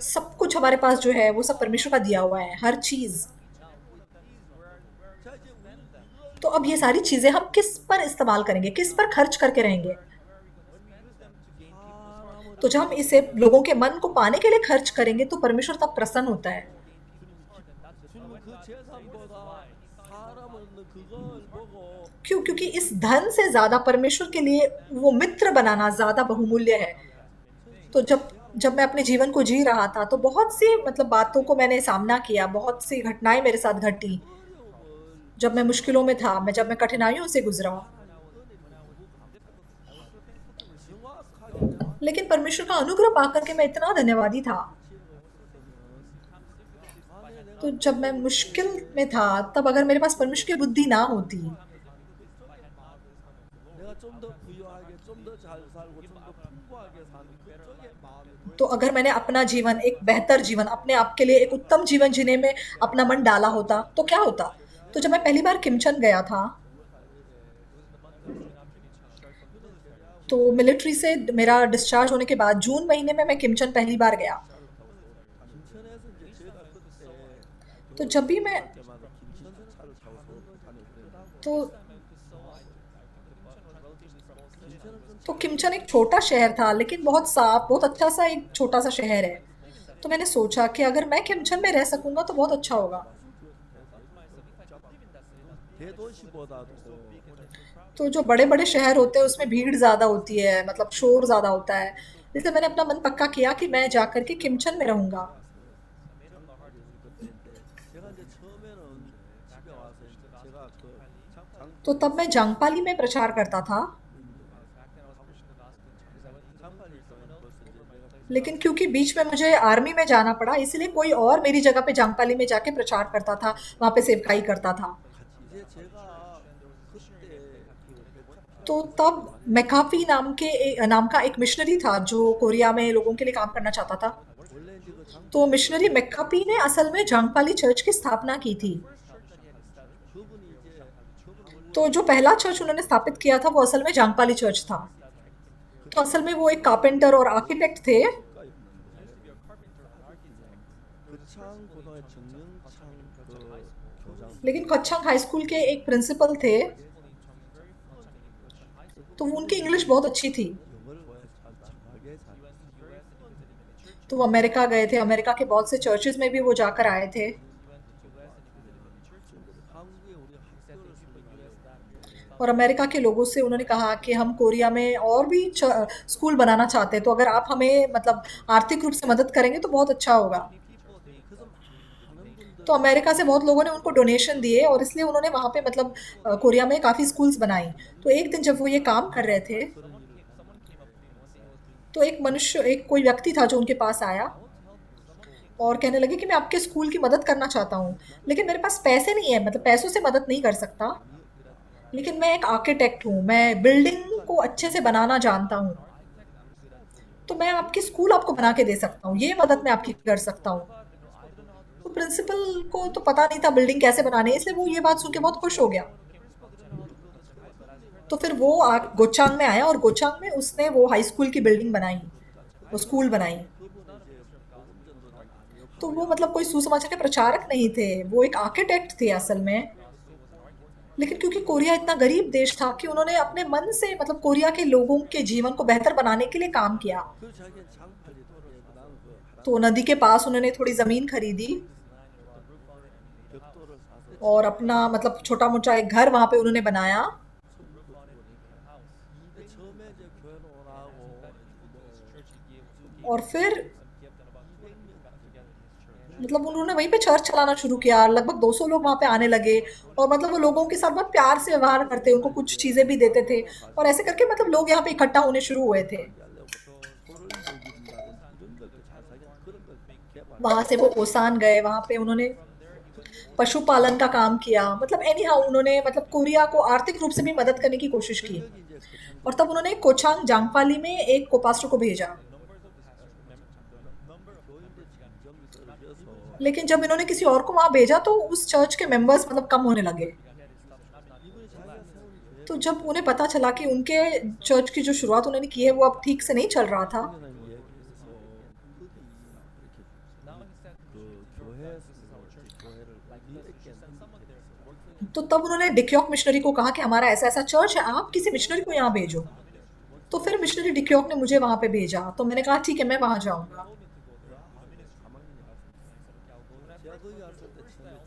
सब कुछ हमारे पास जो है वो सब परमेश्वर का दिया हुआ है, हर चीज। 자 이제 우리는 तो अब ये सारी चीजें हम किस पर इस्तेमाल करेंगे, किस पर खर्च करके रहेंगे। 사람을 तो जब हम इसे लोगों के मन को पाने के लिए खर्च करेंगे तो परमेश्वर तब प्रसन्न होता है। 주님은 그 재산보다 사람은 그걸 보고 क्योंकि इस धन से ज्यादा परमेश्वर के लिए वो मित्र बनाना ज्यादा बहुमूल्य है। तो जब मैं अपने जीवन को जी रहा था तो बहुत सी मतलब बातों को मैंने सामना किया, बहुत सी घटनाएं मेरे साथ घटी। जब मैं मुश्किलों में था, जब मैं कठिनाइयों से गुजरा, 정확하게 लेकिन परमेश्वर का अनुग्रह पाकर के मैं इतना धन्यवादी था। तो जब मैं मुश्किल में था तब अगर मेरे पास परमेश्वर की बुद्धि ना होती, 내가 좀 더 부유하게 좀 더 잘 살고 좀 더 풍부하게 사는 그쪽에 마음이 तो अगर मैंने अपना जीवन, एक बेहतर जीवन, अपने आप के लिए एक उत्तम जीवन जीने में अपना मन डाला होता, तो क्या होता? तो जब मैं पहली बार किमचन गया था, तो मिलिट्री से मेरा डिस्चार्ज होने के बाद जून महीने में मैं किमचन पहली बार गया। 김천에서 이제 제가 그때 तो जब भी मैं 올 때마다 김천 차를 타고서 다녔거든요. तो 김천은 좀 तो किमचन एक छोटा शहर था, लेकिन बहुत साफ, बहुत अच्छा सा एक छोटा सा शहर है। तो मैंने सोचा कि अगर मैं किमचन में रह सकूंगा तो बहुत अच्छा होगा। 대도시보다도 तो जो बड़े बड़े शहर होते हैं उसमें भीड़ ज़्यादा होती है, मतलब शोर ज़्यादा होता है। इसलिए मैंने अपना मन पक्का किया कि मैं जाकर के किमचन में रहूंगा। 그때인데 제가 이제 처음에는 집에 와서 이제 제가 그 तो तब मैं जांगपाली में प्रचार करता था, 장판이 있으면 벌써 이제 내가 लेकिन क्योंकि बीच में मुझे आर्मी में जाना पड़ा, इसलिए कोई और मेरी जगह पे जांगपाली में जाके प्रचार करता था, वहाँ पे सेवकाई करता था। 이제 제가 그때 तो तब मैकाफी नाम का एक मिशनरी था जो कोरिया में लोगों के लिए काम करना चाहता था। 원래 이제 그 장 तो मिशनरी मैकाफी ने असल में जांगपाली चर्च की स्थापना की थी। 그분이 이제 그분 원래 तो जो पहला चर्च उन्होंने स्थापित किया था वो असल में जांगपाली चर्च था। तो असल में वो एक कारपेंटर और आर्किटेक्ट थे, 그창 고등의 정영창 그 교장 लेकिन कच्छंग हाई स्कूल के एक प्रिंसिपल थे। तो वो उनकी इंग्लिश बहुत अच्छी थी। 영어를 잘 잘하게 잘 तो वो अमेरिका गए थे, अमेरिका के बहुत से चर्चेज में भी वो जाकर आए थे। 한국에 우리 학교를 설립하려고 और अमेरिका के लोगों से उन्होंने कहा कि हम कोरिया में और भी स्कूल बनाना चाहते हैं, तो अगर आप हमें मतलब आर्थिक रूप से मदद करेंगे तो बहुत अच्छा होगा। 그래서 많은 분들 तो अमेरिका से बहुत लोगों ने उनको डोनेशन दिए और इसलिए उन्होंने वहाँ पे मतलब कोरिया में काफ़ी स्कूल्स बनाई। तो एक दिन जब वो ये काम कर रहे थे, तो एक कोई व्यक्ति था जो उनके पास आया और कहने लगे कि मैं आपके स्कूल की मदद करना चाहता हूँ, लेकिन मेरे पास पैसे नहीं है, मतलब पैसों से मदद नहीं कर सकता, लेकिन मैं एक आर्किटेक्ट हूँ, मैं बिल्डिंग को अच्छे से बनाना जानता हूँ, तो मैं आपकी स्कूल आपको बना के दे सकता हूँ, ये मदद मैं आपकी कर सकता हूँ। तो प्रिंसिपल को तो पता नहीं था बिल्डिंग कैसे बनानी है, इसलिए वो ये बात सुन के बहुत खुश हो गया। तो फिर वो गोचांग में आया और गोचांग में उसने वो हाई स्कूल की बिल्डिंग बनाई, वो स्कूल बनाई। 그분은 이제 복음전도단 아니었고 तो वो मतलब कोई सुसमाचार के प्रचारक नहीं थे, वो एक आर्किटेक्ट थे असल में। लेकिन क्योंकि कोरिया इतना गरीब देश था कि उन्होंने अपने मन से मतलब कोरिया के लोगों के जीवन को बेहतर बनाने के लिए काम किया। 그 자기의 장팔이 나는 그 तो नदी के पास उन्होंने थोड़ी ज़मीन खरीदी 벽돌을 사서 और अपना मतलब छोटा मोटा एक घर वहाँ पे उन्होंने बनाया। 근데 처음에 이제 교회로 오라고 और फिर मतलब उन्होंने वहीं पे चर्च चलाना शुरू किया, लगभग 200 लोग वहाँ पे आने लगे और मतलब वो लोगों के साथ बहुत प्यार से व्यवहार करते, उनको कुछ चीज़ें भी देते थे और ऐसे करके मतलब लोग यहाँ पे इकट्ठा होने शुरू हुए थे। वहाँ से वो ओसान गए, वहाँ पे उन्होंने पशुपालन का काम किया, मतलब एनी हाउ उन्होंने मतलब कोरिया को आर्थिक रूप से भी मदद करने की कोशिश की। और तब उन्होंने कोचांग जांगपाली में एक कोपास्टर को भेजा। लेकिन जब इन्होंने किसी और को वहाँ भेजा तो उस चर्च के मेंबर्स मतलब कम होने लगे। तो जब उन्हें पता चला कि उनके चर्च की जो शुरुआत उन्होंने की है वो अब ठीक से नहीं चल रहा था, तो तब उन्होंने डिक्योक मिशनरी को कहा कि हमारा ऐसा ऐसा चर्च है, आप किसी मिशनरी को यहाँ भेजो। तो फिर मिशनरी डिक्योक ने मुझे वहाँ पे भेजा, तो मैंने कहा ठीक है मैं वहाँ जाऊँगा।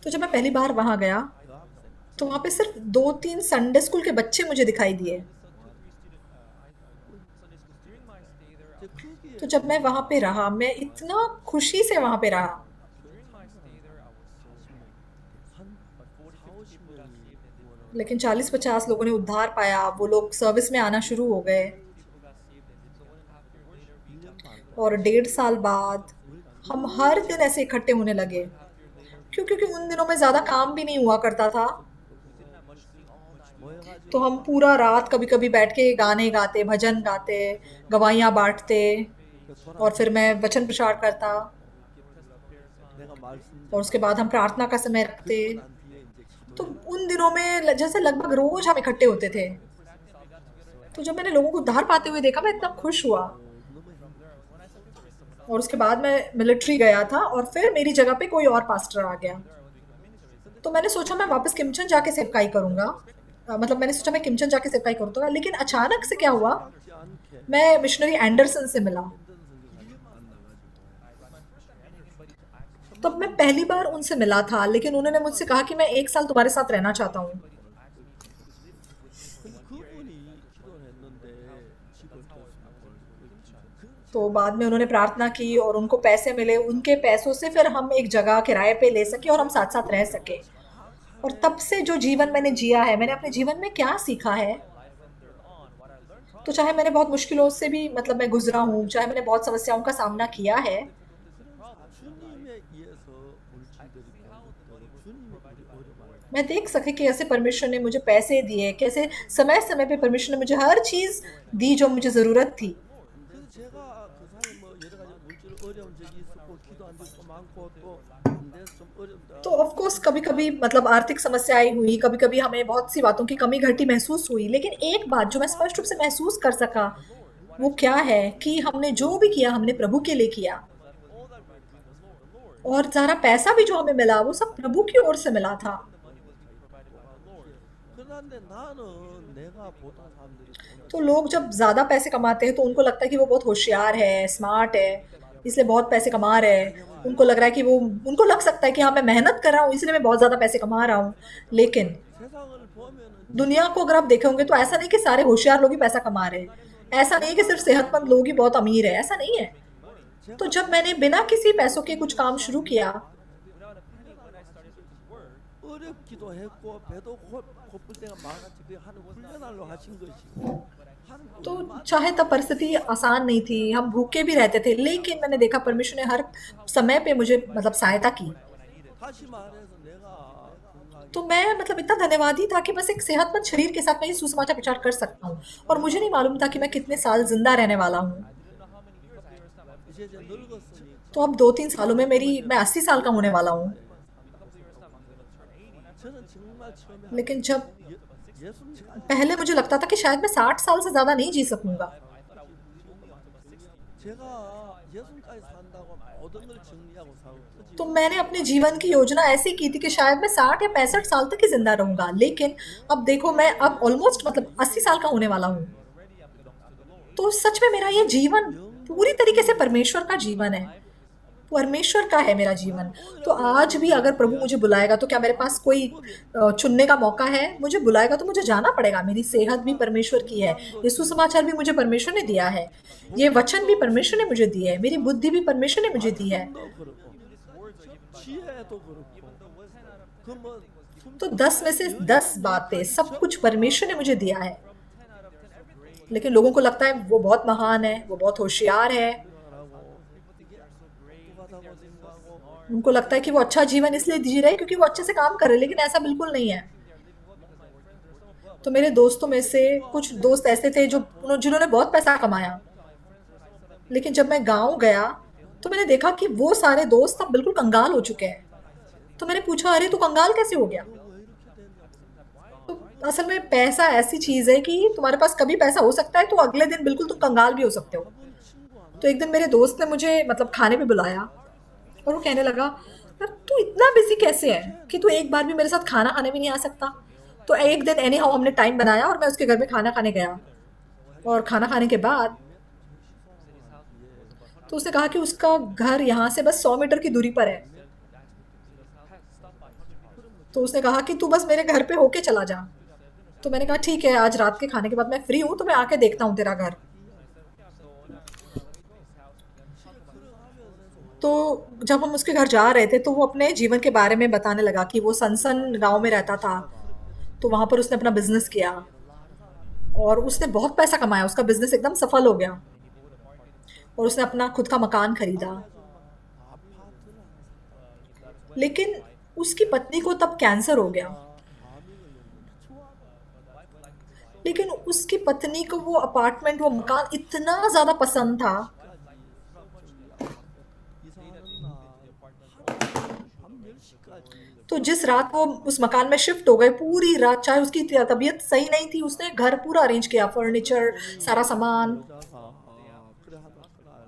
तो जब मैं पहली बार वहाँ गया तो वहाँ पे सिर्फ 2-3 संडे स्कूल के बच्चे मुझे दिखाई दिए। तो जब मैं वहाँ पे रहा, मैं इतना खुशी से वहाँ पे रहा। लेकिन 40-50 लोगों ने उद्धार पाया, वो लोग सर्विस में आना शुरू हो गए और 1.5 साल बाद हम हर दिन ऐसे इकट्ठे होने लगे, क्योंकि उन दिनों में ज़्यादा काम भी नहीं हुआ करता था। तो हम पूरा रात कभी कभी बैठ के गाने गाते, भजन गाते, गवाहियाँ बांटते। और फिर मैं वचन प्रचार करता 내가 말씀 और उसके बाद हम प्रार्थना का समय रखते। 난 뒤에 이제 तो 기도해서 उन दिनों में जैसे लगभग रोज हम इकट्ठे होते थे। तो जब मैंने लोगों को उद्धार पाते हुए देखा, मैं इतना खुश हुआ। 너무 힘들었어. और उसके बाद मैं मिलिट्री गया था और फिर मेरी जगह पे कोई और पास्टर आ गया। तो मैंने सोचा मैं वापस किमचन जाके सेवकाई करूँगा। मतलब मैंने सोचा मैं किमचन जाके सेवकाई करूँगा, लेकिन अचानक से क्या हुआ, 생각지 않게 मैं मिशनरी एंडरसन से मिला। 힘든 성경을 만나가지고 तब मैं पहली बार उनसे मिला था, लेकिन उन्होंने मुझसे कहा कि मैं 1 साल तुम्हारे साथ रहना चाहता हूँ। 근데 그분이 기도를 했는데 집을 줬습니다. तो बाद में उन्होंने प्रार्थना की और उनको पैसे मिले। उनके पैसों से फिर हम एक जगह किराए पे ले सके और हम साथ-साथ रह सके। और तब से जो जीवन मैंने जिया है, मैंने अपने जीवन में क्या सीखा है, तो चाहे मैंने बहुत मुश्किलों से भी मतलब मैं गुज़रा हूँ, चाहे मैंने बहुत समस्याओं का सामना किया है, 주님에 의해서 물질들이 공급되고 주님이 우리 어려움을 मैं देख सके कि कैसे परमेश्वर ने मुझे पैसे दिए, कैसे समय-समय पे परमेश्वर ने मुझे हर चीज़ दी जो मुझे ज़रूरत थी। 그래서 제가 그 사이에 뭐 여러 가지 물질 어려운 적이 있었고 기도 안 적도 많고 또 안 돼서 좀 어렵다. तो ऑफ कोर्स कभी-कभी मतलब आर्थिक समस्याएँ हुई, कभी-कभी हमें बहुत सी बातों की कमी घटी महसूस हुई, लेकिन एक बात जो मैं स्पष्ट रूप से महसूस कर सका, वो क्या है कि हमने जो भी किया, हमने प्रभु के लिए किया। और सारा पैसा भी जो हमें मिला, वो सब प्रभु की ओर से मिला था। 그런데 나는 내가 보통 사람들이 돈을 तो लोग जब ज़्यादा पैसे कमाते हैं, तो उनको लगता है कि वो बहुत होशियार है, स्मार्ट है, इसलिए बहुत पैसे कमा रहे हैं। उनको लग रहा है कि उनको लग सकता है कि हाँ, मैं मेहनत कर रहा हूँ, इसलिए मैं बहुत ज़्यादा पैसे कमा रहा हूँ। लेकिन 세상을 보면은 दुनिया को अगर आप देखेंगे, तो ऐसा नहीं कि सारे होशियार लोग ही पैसा कमा रहे हैं। ऐसा नहीं है कि सिर्फ सेहतमंद लोग ही बहुत अमीर है, ऐसा नहीं है। तो जब मैंने बिना किसी पैसों के कुछ काम शुरू किया, 어렵기도 했고 배도 고플 때가 많았지. 그 하는 훈련하러 하신 것이고 하는 तो चाहे तब परिस्थिति आसान नहीं थी, हम भूखे भी रहते थे, लेकिन मैंने देखा परमेश्वर ने हर समय पे मुझे मतलब सहायता की। 다시 말해서 내가 건강하게 तो मैं मतलब इतना धन्यवादी था कि बस एक सेहतमंद शरीर के साथ मैं ये सुसमाचार प्रचार कर सकता हूँ। और मुझे नहीं मालूम था कि मैं कितने साल ज़िंदा रहने वाला हूँ। 이제 늙었으니까 तो अब 2-3 सालों में मैं 80 साल का होने वाला हूँ। 저는 정말 처음에 लेकिन जब 예수님까지 पहले मुझे लगता था कि शायद मैं 60 साल से ज़्यादा नहीं जी सकूँगा। 제가 예수님까지 산다고 모든 걸 정리하고 사고 터지고 तो मैंने अपने जीवन की योजना ऐसी की थी कि शायद मैं 60 या 65 साल तक ही ज़िंदा रहूँगा। लेकिन अब देखो, मैं अब ऑलमोस्ट मतलब 80 साल का होने वाला हूँ। तो सच में मेरा ये जीवन पूरी तरीके से परमेश्वर का जीवन है। परमेश्वर का है मेरा जीवन। तो आज भी अगर प्रभु मुझे बुलाएगा, तो क्या मेरे पास कोई चुनने का मौका है? मुझे बुलाएगा तो मुझे जाना पड़ेगा। मेरी सेहत भी परमेश्वर की है। ये सुसमाचार भी मुझे परमेश्वर ने दिया है। ये वचन भी परमेश्वर ने मुझे दिए है। मेरी बुद्धि भी परमेश्वर ने मुझे दी है। 도 그렇고 지혜도 그렇고 그뭐 तो 10 में से 10 बातें सब कुछ परमेश्वर ने मुझे दिया है। लेकिन लोगों को लगता है वो बहुत महान है, वो बहुत होशियार है। 똑똑하다고 생각하고 उनको लगता है कि वो अच्छा जीवन इसलिए जी रहे हैं क्योंकि वो अच्छे से काम कर रहे हैं, लेकिन ऐसा बिल्कुल नहीं है। तो मेरे दोस्तों में से कुछ दोस्त ऐसे थे जिन्होंने बहुत पैसा कमाया, लेकिन जब मैं गाँव गया, तो मैंने देखा कि वो सारे दोस्त अब बिल्कुल कंगाल हो चुके हैं। तो मैंने पूछा, अरे तू कंगाल कैसे हो गया? तो असल में पैसा ऐसी चीज़ है कि तुम्हारे पास कभी पैसा हो सकता है, तो अगले दिन बिल्कुल तुम कंगाल भी हो सकते हो। तो एक दिन मेरे दोस्त ने मुझे मतलब खाने पे बुलाया और वो कहने लगा, यार तू इतना बिजी कैसे है कि तू एक बार भी मेरे साथ खाना खाने भी नहीं आ सकता? तो एक दिन एनी हाउ हमने टाइम बनाया और मैं उसके घर में खाना खाने गया। और खाना खाने के बाद तो उसने कहा कि उसका घर यहाँ से बस 100 मीटर की दूरी पर है। तो उसने कहा कि तू बस मेरे घर पे होके चला जा। तो मैंने कहा ठीक है, आज रात के खाने के बाद मैं फ्री हूँ, तो मैं आके देखता हूँ तेरा घर। तो जब हम उसके घर जा रहे थे, तो वो अपने जीवन के बारे में बताने लगा कि वो सनसन गांव में रहता था। तो वहाँ पर उसने अपना बिजनेस किया और उसने बहुत पैसा कमाया। उसका बिजनेस एकदम सफल हो गया और उसने अपना खुद का मकान खरीदा। लेकिन उसकी पत्नी को तब कैंसर हो गया। लेकिन उसकी पत्नी को वो अपार्टमेंट, वो मकान इतना ज़्यादा पसंद था तो जिस रात वो उस मकान में शिफ्ट हो गए, पूरी रात, चाहे उसकी तबीयत सही नहीं थी, उसने घर पूरा अरेंज किया, फर्नीचर, सारा सामान। 여자가 그래 하던 그날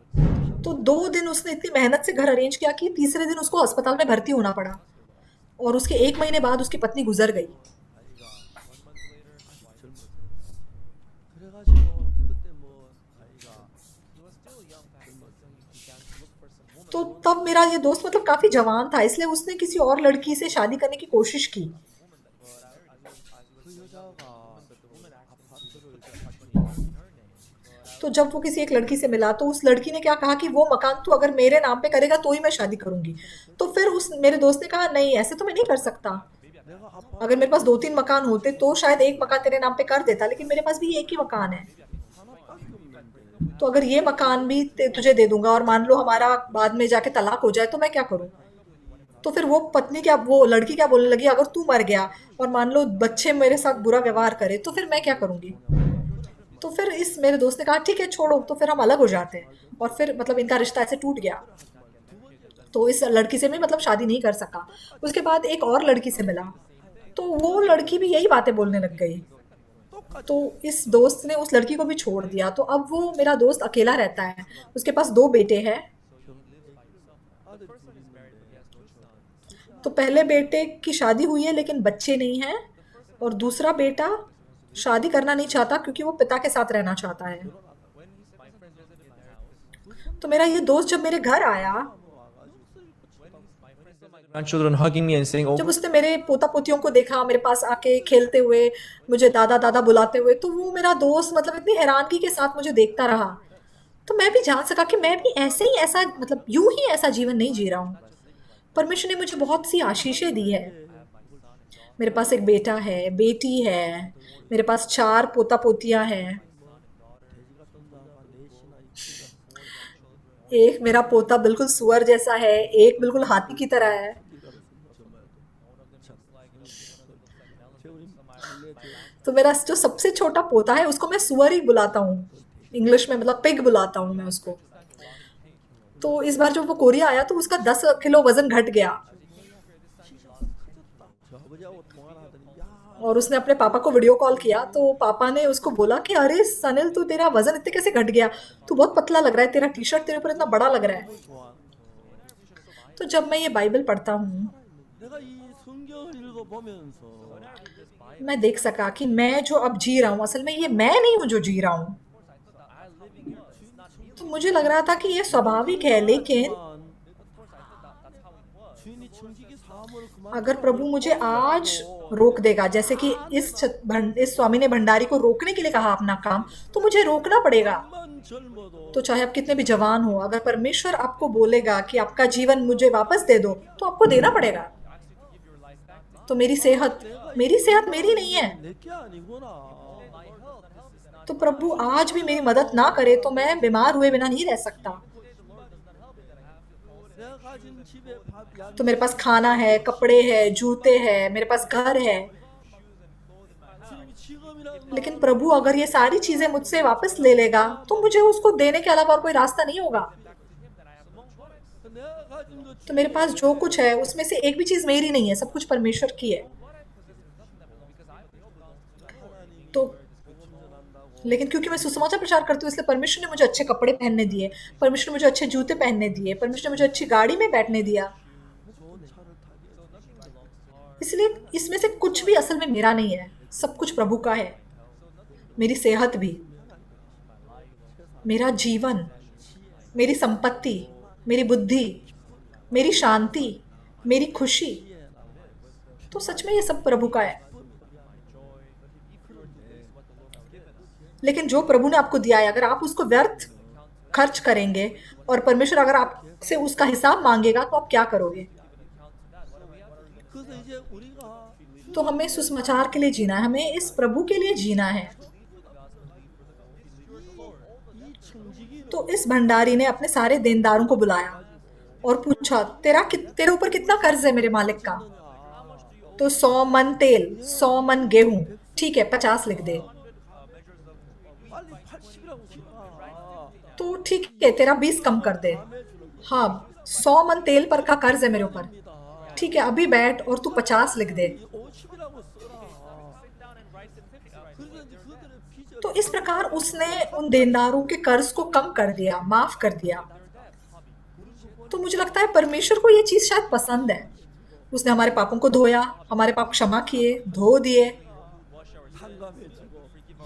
तो 2 दिन उसने इतनी मेहनत से घर अरेंज किया कि तीसरे दिन उसको अस्पताल में भर्ती होना पड़ा, और उसके 1 महीने बाद उसकी पत्नी गुजर गई। 아이가 1 month later 그래가지고 그때 뭐 아이가 He was still young back then, so he began to look for some woman. तो तब मेरा ये दोस्त मतलब काफी जवान था, इसलिए उसने किसी और लड़की से शादी करने की कोशिश की। 그 여자가 아파트를 तो जब वो किसी एक लड़की से मिला, तो उस लड़की ने क्या कहा कि वो मकान तू अगर मेरे नाम पे करेगा तो ही मैं शादी करूंगी। तो फिर उस मेरे दोस्त ने कहा नहीं, ऐसे तो मैं नहीं कर सकता। 내가 अगर मेरे पास 2-3 मकान होते तो शायद एक मकान तेरे नाम पे कर देता, लेकिन मेरे पास भी एक ही मकान है। 하나밖에 없는데 तो अगर ये मकान भी तुझे दे दूंगा और मान लो हमारा बाद में जाके तलाक हो जाए तो मैं क्या करूं। तो फिर वो पत्नी क्या, वो लड़की क्या बोलने लगी, अगर तू मर गया और मान लो बच्चे मेरे साथ बुरा व्यवहार करे तो फिर मैं क्या करूंगी। तो फिर इस मेरे दोस्त ने कहा ठीक है छोड़ो, तो फिर हम अलग हो जाते हैं। और फिर मतलब इनका रिश्ता ऐसे टूट गया। तो इस लड़की से भी मतलब शादी नहीं कर सका। उसके बाद एक और लड़की से मिला, तो वो लड़की भी यही बातें बोलने लग गई। तो इस दोस्त ने उस लड़की को भी छोड़ दिया। तो अब वो मेरा दोस्त अकेला रहता है। उसके पास 2 बेटे हैं। 아들 둘이 있는데 तो पहले बेटे की शादी हुई है लेकिन बच्चे नहीं हैं, और दूसरा बेटा शादी करना नहीं चाहता क्योंकि वो पिता के साथ रहना चाहता है। तो मेरा ये दोस्त जब मेरे घर आया, Grandchildren hugging me and saying, "Oh, जब उसने मेरे पोता पोतियों को देखा मेरे पास आके खेलते हुए, मुझे दादा दादा बुलाते हुए, तो वो मेरा दोस्त मतलब इतनी हैरानगी के साथ मुझे देखता रहा। तो मैं भी जान सका कि मैं भी ऐसे ही ऐसा मतलब यूं ही ऐसा जीवन नहीं जी रहा हूँ। परमेश्वर ने मुझे बहुत सी आशीषें दी है। मेरे पास एक बेटा है, बेटी है, मेरे पास 4 पोता पोतियां हैं। 돼지가 떤다가 넷이나 있으니까 एक मेरा पोता बिल्कुल सुअर जैसा है, एक बिल्कुल हाथी की तरह है। तो मेरा जो सबसे छोटा पोता है उसको मैं सुअर ही बुलाता हूँ, इंग्लिश में मतलब पिग बुलाता हूँ मैं उसको। तो इस बार जब वो कोरिया आया तो उसका 10 किलो वजन घट गया, 저 아버지하고 통화를 하더니 야 और उसने अपने पापा को वीडियो कॉल किया। तो पापा ने उसको बोला कि अरे सनिल, तू तेरा वजन इतने कैसे घट गया, तू बहुत पतला लग रहा है, तेरा टी शर्ट तेरे ऊपर इतना बड़ा लग रहा है। 좋아 तो जब मैं ये बाइबल पढ़ता हूँ, 내가 이 성경을 읽어보면서 मैं देख सका कि मैं जो अब जी रहा हूँ असल में ये मैं नहीं हूँ जो जी रहा हूँ। तो मुझे लग रहा था कि ये स्वाभाविक है, लेकिन 주인이 청지기 사물을 अगर प्रभु मुझे आज रोक देगा, जैसे कि इस स्वामी ने भंडारी को रोकने के लिए कहा अपना काम, तो मुझे रोकना पड़ेगा। 만 젊어도 तो चाहे आप कितने भी जवान हो, अगर परमेश्वर आपको बोलेगा कि आपका जीवन मुझे वापस दे दो, तो आपको देना पड़ेगा। तो मेरी सेहत मेरी नहीं है। 내게 아니구나. तो प्रभु आज भी मेरी मदद ना करे तो मैं बीमार हुए बिना नहीं रह सकता। 내가 가진 집에 밥 양 तो मेरे पास खाना है, कपड़े है, जूते है, मेरे पास घर है, 주님이 지금이라도 लेकिन प्रभु अगर ये सारी चीजें मुझसे वापस ले लेगा तो मुझे उसको देने के अलावा और कोई रास्ता नहीं होगा। 내가 가진 것 तो मेरे पास जो कुछ है उसमें से एक भी चीज मेरी नहीं है, सब कुछ परमेश्वर की है। तो लेकिन क्योंकि मैं सुसमाचार प्रचार करती हूँ, इसलिए परमेश्वर ने मुझे अच्छे कपड़े पहनने दिए, परमेश्वर ने मुझे अच्छे जूते पहनने दिए, परमेश्वर ने मुझे अच्छी गाड़ी में बैठने दिया। 좋은 차를 타게 इसलिए इसमें से कुछ भी असल में मेरा नहीं है, सब कुछ प्रभु का है। मेरी सेहत भी, मेरा जीवन, मेरी संपत्ति, मेरी बुद्धि, मेरी शांति, मेरी खुशी, तो सच में ये सब प्रभु का है। लेकिन जो प्रभु ने आपको दिया है, अगर आप उसको व्यर्थ खर्च करेंगे और परमेश्वर अगर आपसे उसका हिसाब मांगेगा तो आप क्या करोगे। 그래서 이제 우리가 तो हमें सुसमाचार के लिए जीना है, हमें इस प्रभु के लिए जीना है। 이 청지기 तो इस भंडारी ने अपने सारे देनदारों को बुलाया और पूछा तेरे ऊपर कितना कर्ज है मेरे मालिक का। तो 100 मन तेल, 100 मन गेहूं, ठीक है 50 लिख दे। 빨리 80이라고 아, तो ठीक है तेरा 20 कम कर दे। हाँ 100 मन तेल पर का कर्ज है मेरे ऊपर, ठीक है अभी बैठ और तू 50 लिख दे। 이 50이라고 써라. 그래서 이제 그들의 빚을 तो इस प्रकार उसने उन देनदारों के कर्ज को कम कर दिया, माफ कर दिया। तो मुझे लगता है परमेश्वर को ये चीज शायद पसंद है। उसने हमारे पापों को धोया, हमारे पाप क्षमा किए, धो दिए। 탕감해주고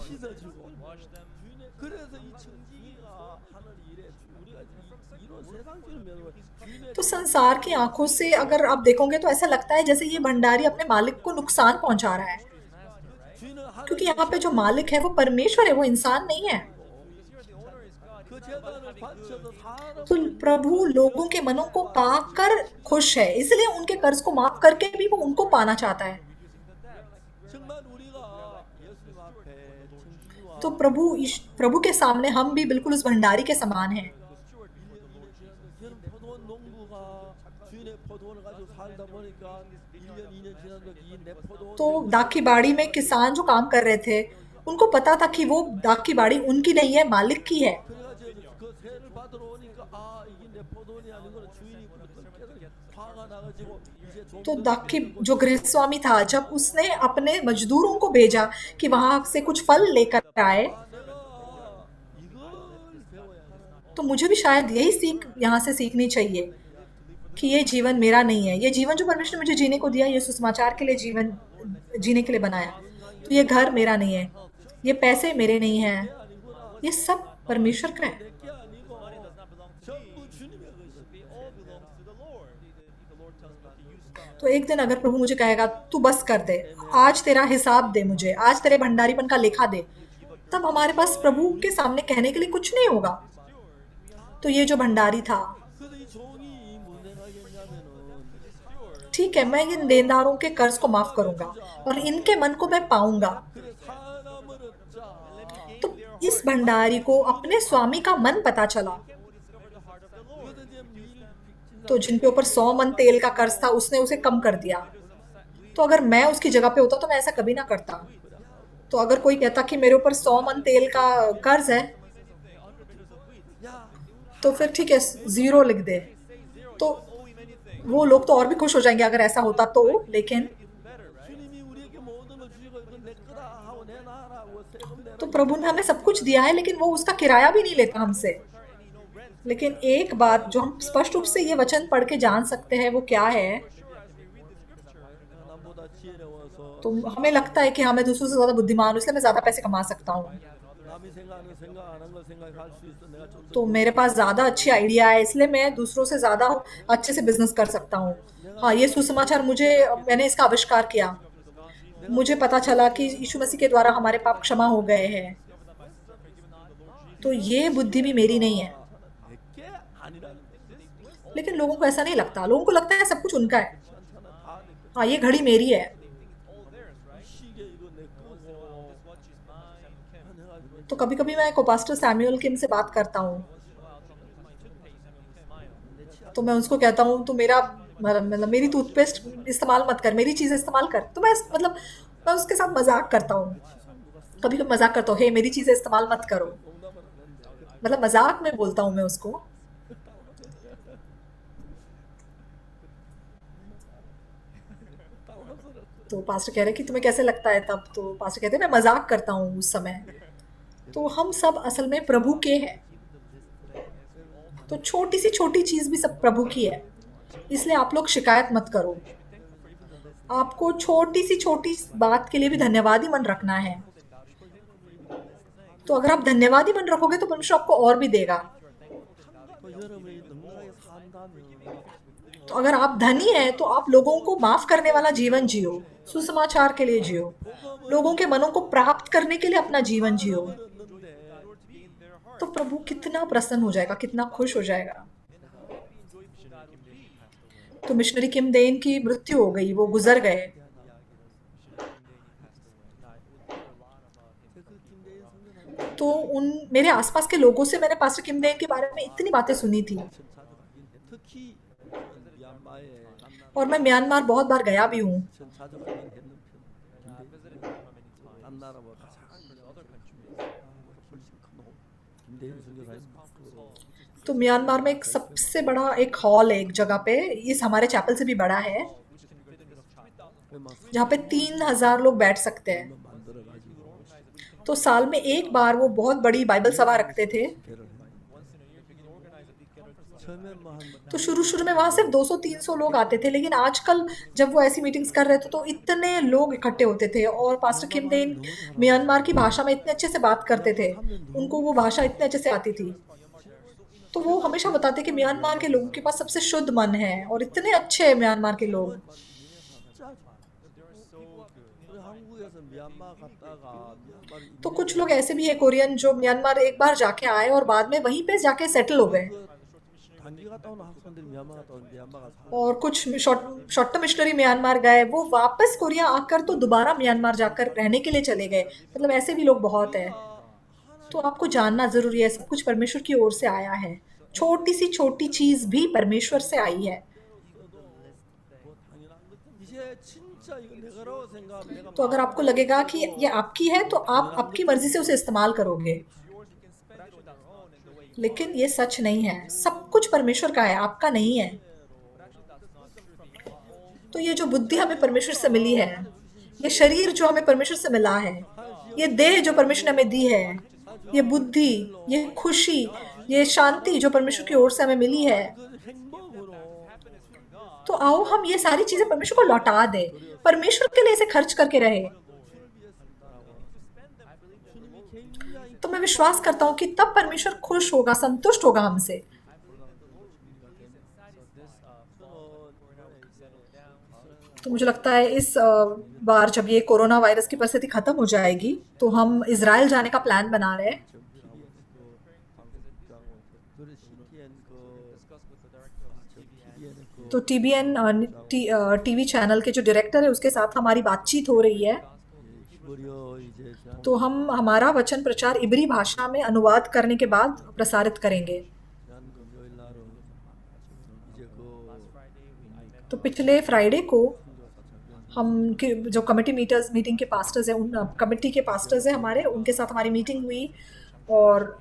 씻어주고 그래서 이 청지기가 하늘 일에 우리가 이런 세상적인 면으로 주인의 तो संसार की आंखों से अगर आप देखोगे तो ऐसा लगता है जैसे ये भंडारी अपने मालिक को नुकसान पहुंचा रहा है, 주인은 क्योंकि 하나님 यहाँ पे जो मालिक है वो परमेश्वर है, वो इंसान नहीं है। 그 재단을 바쳐서 사람 तो प्रभु लोगों के मनों को पाकर खुश है, इसलिए उनके कर्ज को माफ करके भी वो उनको पाना चाहता है। 정말 우리가 예수님 앞에 청지기와 तो प्रभु के सामने हम भी बिल्कुल उस भंडारी के समान हैं। 저는 포도원 농부가 주인의 포도원을 가지고 살다 보니까 1년 2년 지나도 이내 포도원 तो दाख की बाड़ी में किसान जो काम कर रहे थे, उनको पता था कि वो दाख की बाड़ी उनकी नहीं है, मालिक की है। 그래가지고 그 세를 받으러 오니까 아 이게 내 포도원이 아니구나 주인이 그렇게 화가 나가지고 이제 좀 तो दाख की जो गृहस्वामी था, जब उसने अपने मजदूरों को भेजा कि वहां से कुछ फल लेकर आए, 내가 이걸 배워야 돼. तो मुझे भी शायद यही सीख यहाँ से सीखनी चाहिए कि ये जीवन मेरा नहीं है। ये जीवन जो परमेश्वर ने मुझे जीने को दिया, ये सुसमाचार के लिए जीवन जीने के लिए बनाया, तो ये घर मेरा नहीं है, ये पैसे मेरे नहीं हैं, ये सब परमेश्वर का है। 내게 아니고 전부 주님의 것이 They all belong to the Lord. The Lord tells me to use stop. तो एक दिन अगर प्रभु मुझे कहेगा तू बस कर दे, आज तेरा हिसाब दे मुझे, आज तेरे भंडारीपन का लेखा दे, तब हमारे पास प्रभु के सामने कहने के लिए कुछ नहीं होगा। तो ये जो भंडारी था, 그래서 이 종이 문제가 있냐면은 ठीक है मैं इन देनदारों के कर्ज को माफ करूंगा और इनके मन को मैं पाऊंगा। 그래 사람을 얻자 तो इस भंडारी को अपने स्वामी का मन पता चला। 그래서 이제 미일 तो जिनके ऊपर 100 मन तेल का कर्ज था, उसने उसे कम कर दिया। तो अगर मैं उसकी जगह पे होता तो मैं ऐसा कभी ना करता। तो अगर कोई कहता कि मेरे ऊपर 100 मन तेल का कर्ज है, 야 तो फिर ठीक है 0 लिख दे, तो वो लोग तो और भी खुश हो जाएंगे अगर ऐसा होता तो। लेकिन 주님이 우리에게 모든 걸 주시고 이건 내 거다 하고 내놔라고 세금 내라 तो प्रभु ने हमें सब कुछ दिया है, लेकिन वो उसका किराया भी नहीं लेता हमसे। लेकिन एक बात जो हम स्पष्ट रूप से ये वचन पढ़ के जान सकते हैं वो क्या है, 남보다 지혜로워서 तो हमें लगता है कि हाँ मैं दूसरों से ज़्यादा बुद्धिमान हूँ इसलिए मैं ज़्यादा पैसे कमा सकता हूँ, 남이 생각하는 생각 안 한 걸 생각할 수 있어 내가 좀 तो मेरे पास ज़्यादा अच्छी आइडिया है इसलिए मैं दूसरों से ज़्यादा अच्छे से बिजनेस कर सकता हूँ। हाँ ये सुसमाचार मैंने इसका आविष्कार किया, मुझे पता चला कि यीशु मसीह के द्वारा हमारे पाप क्षमा हो गए हैं, तो ये बुद्धि भी मेरी नहीं है। 내게 아니라는 거지. लेकिन लोगों को ऐसा नहीं लगता, लोगों को लगता है सब कुछ उनका है। 괜찮아 다 내 हाँ ये घड़ी मेरी है। 시계 이거 내 거고 This watch is mine. 해가지고 तो कभी कभी मैं कोपास्टर सैमुअल किम से बात करता हूँ, तो मैं उसको कहता हूँ तो मतलब मेरी टूथपेस्ट इस्तेमाल मत कर, मेरी चीज़ें इस्तेमाल कर। तो मैं उसके साथ मजाक करता हूँ, कभी कभी मजाक करता हूँ, हे मेरी चीज़ें इस्तेमाल मत करो, मतलब मजाक में बोलता हूँ मैं उसको। तो पास्टर कह रहे कि तुम्हें कैसे लगता है तब, तो पास्टर कहते हैं मैं मजाक करता हूँ उस समय। तो हम सब असल में प्रभु के हैं, तो छोटी सी छोटी चीज़ भी सब प्रभु की है, इसलिए आप लोग शिकायत मत करो। आपको छोटी सी छोटी बात के लिए भी धन्यवादी मन रखना है। तो अगर आप धन्यवादी मन रखोगे तो परमेश्वर आपको और भी देगा। 또 여러분이 넉넉하게 산다면 तो अगर आप धनी हैं तो आप लोगों को माफ करने वाला जीवन जियो, सुसमाचार के लिए जियो, लोगों के मनों को प्राप्त करने के लिए अपना जीवन जियो, 얻는데 तो प्रभु कितना प्रसन्न हो जाएगा, कितना खुश हो जाएगा। तो मिशनरी किम देन की मृत्यु हो गई, वो गुजर गए। 그 김대인 성전하고 तो उन मेरे आसपास के लोगों से मैंने पास्टर किम देन के बारे में इतनी बातें सुनी थी, 참 자주 가긴 해. 특히 미얀마에 और मैं म्यांमार बहुत बार गया भी हूँ। 전 자주 가긴 했는 편. 딴 나라 뭐 가장 other countries 훨씬 큰 김대일 선교사님 तो म्यांमार में एक सबसे बड़ा एक हॉल है एक जगह पे, इस हमारे चैपल से भी बड़ा है, जहाँ पे 3,000 लोग बैठ सकते हैं। 만들어 가지고 तो साल में एक बार वो बहुत बड़ी बाइबल सभा रखते थे। 개를 처음에 뭐한 तो शुरू में वहाँ सिर्फ 200-300 लोग आते थे, लेकिन आजकल जब वो ऐसी मीटिंग्स कर रहे थे तो इतने लोग इकट्ठे होते थे, और पास्टर किम देन म्यांमार की भाषा में इतने अच्छे से बात करते थे, उनको वो भाषा इतने अच्छे से आती थी। तो वो हमेशा बताते कि म्यांमार के लोगों के पास सबसे शुद्ध मन है और इतने अच्छे हैं म्यांमार के लोग। 진짜 우리 한국에서 미얀마 갔다가 미얀마를 तो कुछ लोग ऐसे भी है कोरियन जो म्यांमार एक बार जाके आए और बाद में वहीं पे जाके सेटल हो गए, 단기 갔다 오는 학생들이 미얀마 갔다 오는 미얀마가 살 और कुछ शॉर्ट टर्म मिशनरी म्यांमार गए, वो वापस कोरिया आकर तो दोबारा म्यांमार जाकर रहने के लिए चले गए। मतलब ऐसे भी लोग बहुत हैं। तो आपको जानना ज़रूरी है, सब कुछ परमेश्वर की ओर से आया है। छोटी सी छोटी चीज़ भी परमेश्वर से आई है। 뭐 당연한 것 이제 진짜 이거 내가라고 생각하면 내가 तो अगर आपको लगेगा कि ये आपकी है तो आप आपकी मर्जी से उसे इस्तेमाल करोगे, लेकिन ये सच नहीं है। सब कुछ परमेश्वर का है, आपका नहीं है। तो ये जो बुद्धि हमें परमेश्वर से मिली है, ये शरीर जो हमें परमेश्वर से मिला है, ये देह जो परमेश्वर ने हमें दी है, ये बुद्धि, ये खुशी, ये शांति जो परमेश्वर की ओर से हमें मिली है, 그 행복으로 तो आओ हम ये सारी चीजें परमेश्वर को लौटा दें, परमेश्वर के लिए इसे खर्च करके रहे। 주님이 굉장히 तो मैं विश्वास करता हूँ कि तब परमेश्वर खुश होगा, संतुष्ट होगा हमसे। तो मुझे लगता है इस बार जब ये कोरोना वायरस की परिस्थिति खत्म हो जाएगी तो हम इजराइल जाने का प्लान बना रहे हैं। 그래 CTN TVN तो TBN टीवी चैनल के जो डायरेक्टर है उसके साथ हमारी बातचीत हो रही है। 히브리어 이제 तो हम हमारा वचन प्रचार इब्री भाषा में अनुवाद करने के बाद प्रसारित करेंगे। 지난 금요일 날은 이제 तो पिछले फ्राइडे को हम जो कमेटी मीटिंग के पास्टर्स हैं, उन कमेटी के पास्टर्स हैं हमारे, उनके साथ हमारी मीटिंग हुई, और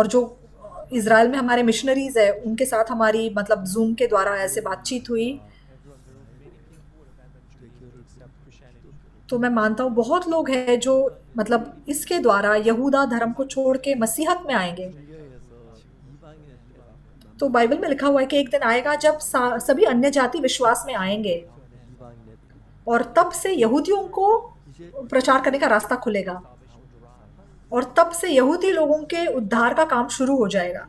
जो इज़राइल में हमारे मिशनरीज़ हैं उनके साथ हमारी मतलब जूम के द्वारा ऐसे बातचीत हुई। तो मैं मानता हूँ बहुत लोग हैं जो मतलब इसके द्वारा यहूदा धर्म को छोड़ के मसीहत में आएंगे। तो बाइबल में लिखा हुआ है कि एक दिन आएगा जब सभी अन्य जाति विश्वास में आएंगे और तब से यहूदियों को प्रचार करने का रास्ता खुलेगा और तब से यहूदी लोगों के उद्धार का काम शुरू हो जाएगा।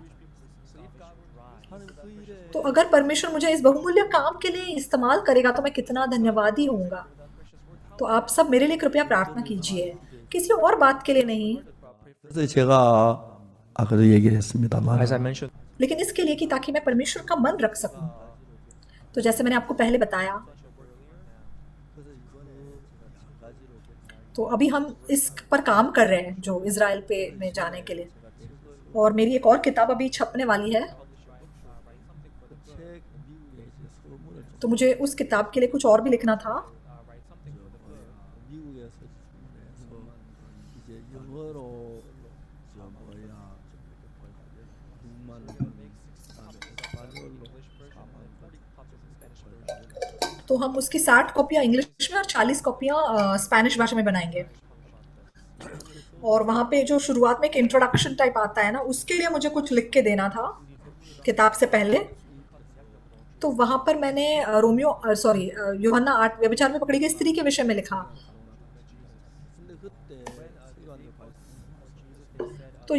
तो अगर परमेश्वर मुझे इस बहुमूल्य काम के लिए इस्तेमाल करेगा तो मैं कितना धन्यवादी होऊंगा। तो आप सब मेरे लिए कृपया प्रार्थना कीजिए, किसी और बात के लिए नहीं, 그래서 제가 아까도 얘기를 했습니다만 As I mentioned, लेकिन इसके लिए कि ताकि मैं परमेश्वर का मन रख सकूं। तो जैसे मैंने आपको पहले बताया, तो अभी हम इस पर काम कर रहे हैं जो इज़राइल पे में जाने के लिए, और मेरी एक और किताब अभी छपने वाली है। 책 미국에 이제 소문을 좀 तो मुझे उस किताब के लिए कुछ और भी लिखना था। 미국에서 주문해서 이제 영어로 저 뭐야 6만 스파니얼로 4만 तो हम उसकी 60 कॉपियाँ इंग्लिश में और 40 कॉपियाँ स्पेनिश भाषा में बनाएंगे। और वहाँ पे जो शुरुआत में एक इंट्रोडक्शन टाइप आता है ना, उसके लिए मुझे कुछ लिख के देना था किताब से पहले। तो वहाँ पर मैंने यूहन्ना 8 व्यभिचार में पकड़ी गई स्त्री के विषय में लिखा। 근데 그때 세관들 तो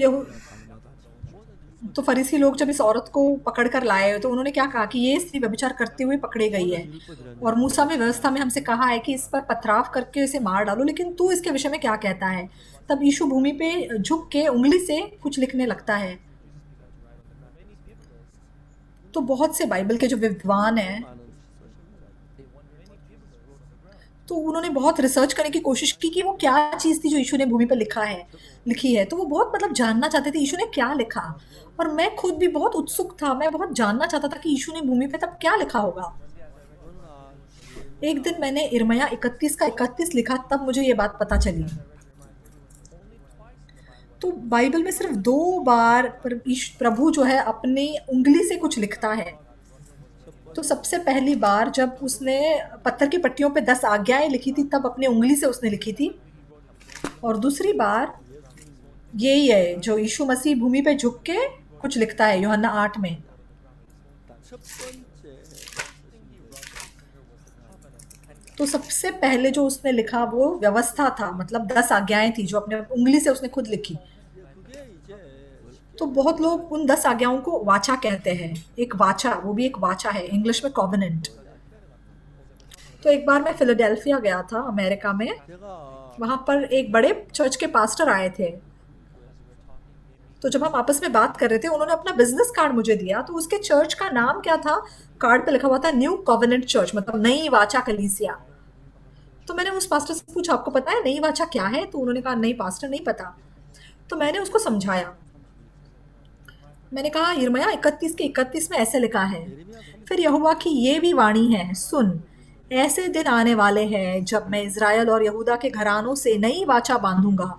तो फरीसी लोग जब इस औरत को पकड़ कर लाए तो उन्होंने क्या कहा कि ये स्त्री व्यभिचार करते हुए पकड़ी गई है, और मूसा में व्यवस्था में हमसे कहा है कि इस पर पथराव करके इसे मार डालो, लेकिन तू इसके विषय में क्या कहता है। तब यीशु भूमि पे झुक के उंगली से कुछ लिखने लगता है। तो बहुत से बाइबल के जो विद्वान हैं तो उन्होंने बहुत रिसर्च करने की कोशिश की कि वो क्या चीज़ थी जो यीशु ने भूमि पर लिखी है। तो वो बहुत मतलब जानना चाहते थे यीशु ने क्या लिखा, और मैं खुद भी बहुत उत्सुक था, मैं बहुत जानना चाहता था कि यीशु ने भूमि पे तब क्या लिखा होगा। एक दिन मैंने इर्मया 31 का 31 लिखा, तब मुझे ये बात पता चली। तो बाइबल में सिर्फ 2 बार प्रभु जो है अपनी उंगली से कुछ लिखता है। तो सबसे पहली बार जब उसने पत्थर की पट्टियों पे 10 आज्ञाएं लिखी थी तब अपने उंगली से उसने लिखी थी, और दूसरी बार यही है जो यीशु मसीह भूमि पे झुक के कुछ लिखता है यूहन्ना 8 में। 첫 번째 तो सबसे पहले जो उसने लिखा वो व्यवस्था था, मतलब 10 आज्ञाएं थी जो अपने उंगली से उसने खुद लिखी। 그게 이제 तो बहुत लोग उन 10 आज्ञाओं को वाचा कहते हैं, एक वाचा, वो भी एक वाचा है, इंग्लिश में कॉवेनेंट। तो एक बार मैं फिलाडेल्फिया गया था अमेरिका में, 제가 वहाँ पर एक बड़े चर्च के पास्टर आए थे। तो जब हम आपस में बात कर रहे थे उन्होंने अपना बिजनेस कार्ड मुझे दिया, तो उसके चर्च का नाम क्या था, कार्ड पे लिखा हुआ था न्यू कॉवेनेंट चर्च, मतलब नई वाचा कलीसिया। तो मैंने उस पास्टर से पूछा आपको पता है नई वाचा क्या है, तो उन्होंने कहा नहीं पास्टर नहीं पता। तो मैंने उसको समझाया, मैंने कहा यिर्मयाह 31 के 31 में ऐसे लिखा है, फिर यहोवा की ये भी वाणी है, सुन ऐसे दिन आने वाले हैं जब मैं इज़राइल और यहूदा के घरानों से नई वाचा बांधूंगा।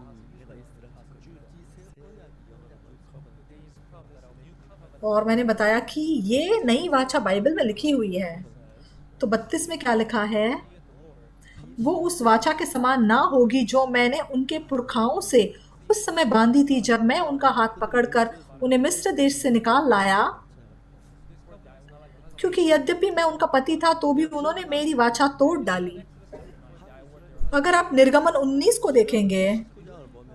और मैंने बताया कि ये नई वाचा बाइबल में लिखी हुई है। तो 32 में क्या लिखा है, वो उस वाचा के समान ना होगी जो मैंने उनके पुरखाओं से उस समय बांधी थी जब मैं उनका हाथ पकड़कर उन्हें मिस्र देश से निकाल लाया, क्योंकि यद्यपि मैं उनका पति था तो भी उन्होंने मेरी वाचा तोड़ डाली। अगर आप निर्गमन 19 को देखेंगे,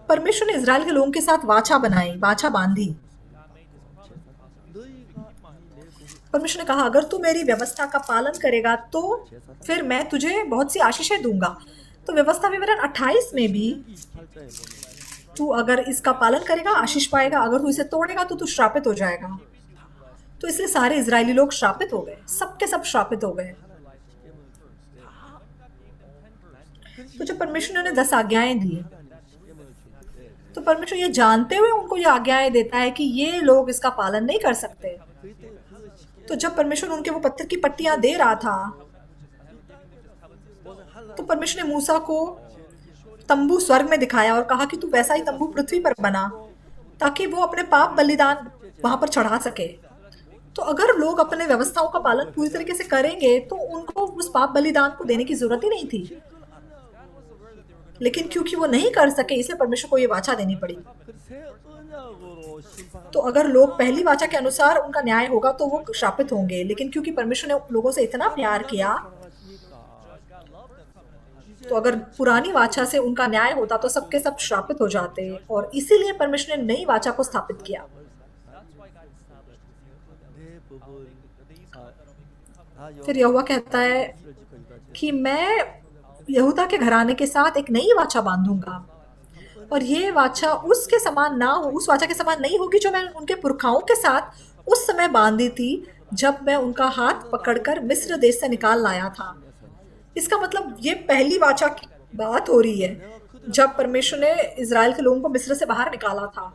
परमेश्वर ने इज़राइल के लोगों के साथ वाचा बनाई, वाचा बांधी। परमेश्वर ने कहा अगर तू मेरी व्यवस्था का पालन करेगा तो फिर मैं तुझे बहुत सी आशीषें दूंगा। तो व्यवस्था विवरण 28 में भी 28장에 보면 तू अगर इसका पालन करेगा आशीष पाएगा, अगर तू इसे तोड़ेगा तो तू श्रापित हो जाएगा। तो इसलिए सारे इजरायली लोग श्रापित हो गए, सबके सब श्रापित हो गए। तो जब परमेश्वर ने 10 आज्ञाएं दी, तो परमेश्वर ये जानते हुए उनको ये आज्ञाएं देता है कि ये लोग इसका पालन नहीं कर सकते। तो जब परमेश्वर उनके वो पत्थर की पट्टियां दे रहा था, तो परमेश्वर ने मूसा को तंबू स्वर्ग में दिखाया और कहा कि तू वैसा ही तंबू पृथ्वी पर बना ताकि वो अपने पाप बलिदान वहां पर चढ़ा सके। तो अगर लोग अपने व्यवस्थाओं का पालन पूरी तरीके से करेंगे तो उनको उस पाप बलिदान को देने की जरूरत ही नहीं थी, लेकिन क्योंकि वो नहीं कर सके इसलिए परमेश्वर को ये वाचा देनी पड़ी। 새 언약으로 심판 तो अगर लोग पहली वाचा के अनुसार उनका न्याय होगा तो वो श्रापित होंगे, लेकिन क्योंकि परमेश्वर ने लोगों से इतना प्यार किया, तो अगर पुरानी वाचा से उनका न्याय होता तो सबके सब श्रापित हो जाते, और इसीलिए परमेश्वर ने नई वाचा को स्थापित किया। 내 법은 फिर यहोवा कहता है कि मैं यहूदा के घराने के साथ एक नई वाचा बांधूंगा, और ये वाचा उसके समान ना हो, उस वाचा के समान नहीं होगी जो मैंने उनके पुरखाओं के साथ उस समय बांधी थी जब मैं उनका हाथ पकड़कर मिस्र देश से निकाल लाया था। इसका मतलब ये पहली वाचा की बात हो रही है जब परमेश्वर ने इज़राइल के लोगों को मिस्र से बाहर निकाला था।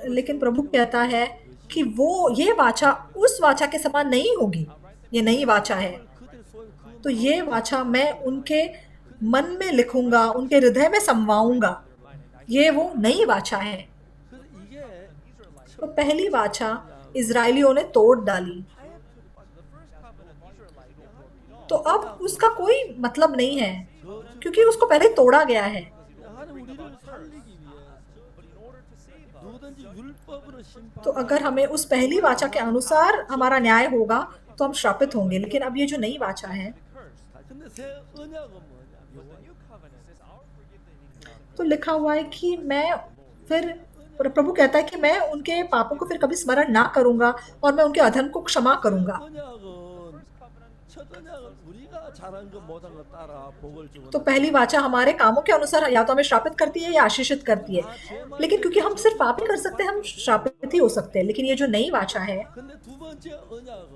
लेकिन प्रभु कहता है कि वो ये वाचा उस वाचा के समान नहीं होगी, ये नई वाचा है। तो ये वाचा मैं उनके मन में लिखूंगा, उनके हृदय में समवाऊंगा, ये वो नई वाचा है। 이게 तो पहली वाचा इजरायलियों ने तोड़ डाली, तो अब उसका कोई मतलब नहीं है क्योंकि उसको पहले तोड़ा गया है। 하나님 우리를 살리기 위해 누구든지 율법으로 심판 तो अगर हमें उस पहली वाचा के अनुसार हमारा न्याय होगा तो हम श्रापित होंगे, लेकिन अब ये जो नई वाचा है, 근데 새 언약은 뭐냐? तो लिखा हुआ है कि मैं फिर प्रभु कहता है कि मैं उनके पापों को फिर कभी स्मरण ना करूंगा और मैं उनके अधर्म को क्षमा करूंगा। 언약은 첫 언약은 우리가 잘한 것 못한 것 따라 복을 주고 तो पहली वाचा हमारे कामों के अनुसार या तो हमें श्रापित करती है या आशीषित करती है, लेकिन क्योंकि हम सिर्फ पाप ही कर सकते हैं हम श्रापित ही हो सकते हैं। लेकिन ये जो नई वाचा है, 근데 두 번째 언약은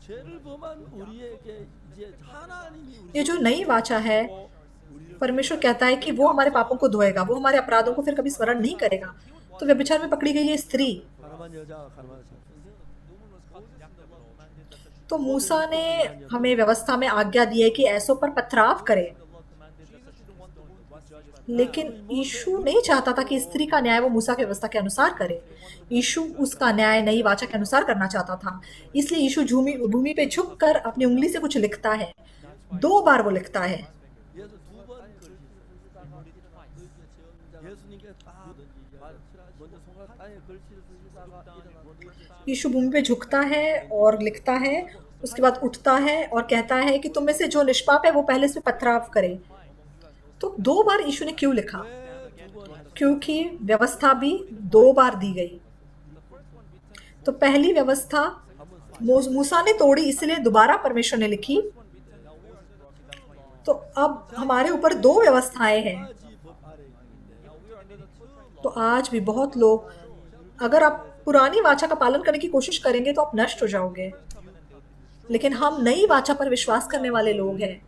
죄를 범한 우리에게 이제 하나님이 ये जो नई वाचा है, परमेश्वर कहता है कि वो हमारे पापों को धोएगा, वो हमारे अपराधों को फिर कभी स्मरण नहीं करेगा। तो व्यभिचार में पकड़ी गई ये स्त्री, 가늠한 여자가 가늠한 자 तो मूसा ने हमें व्यवस्था में आज्ञा दी है कि ऐसों पर पथराव करे। लेकिन यीशु नहीं चाहता था कि स्त्री का न्याय वो मूसा की व्यवस्था के अनुसार करे। यीशु उसका न्याय नई वाचा के अनुसार करना चाहता था। इसलिए यीशु भूमि पे झुक कर अपनी उंगली से कुछ लिखता है। 2 बार वो लिखता है। 예수 두번 글씨를 쓰시다가 예수님께 딱 먼저 손가락 땅에 글씨를 쓰시다가 일어나서 यीशु भूमि पे झुकता है और लिखता है, उसके बाद उठता है और कहता है कि तुम में से जो निष्पाप है वो पहले से पथराव करे। तो 2 बार यीशु ने क्यों लिखा? क्योंकि व्यवस्था भी 2 बार दी गई। तो पहली व्यवस्था मूसा ने तोड़ी, इसलिए दोबारा परमेश्वर ने लिखी। तो अब हमारे ऊपर 2 व्यवस्थाएं हैं। तो आज भी बहुत लोग, अगर आप पुरानी वाचा का पालन करने की कोशिश करेंगे तो आप नष्ट हो जाओगे, लेकिन हम नई वाचा पर विश्वास करने वाले लोग हैं।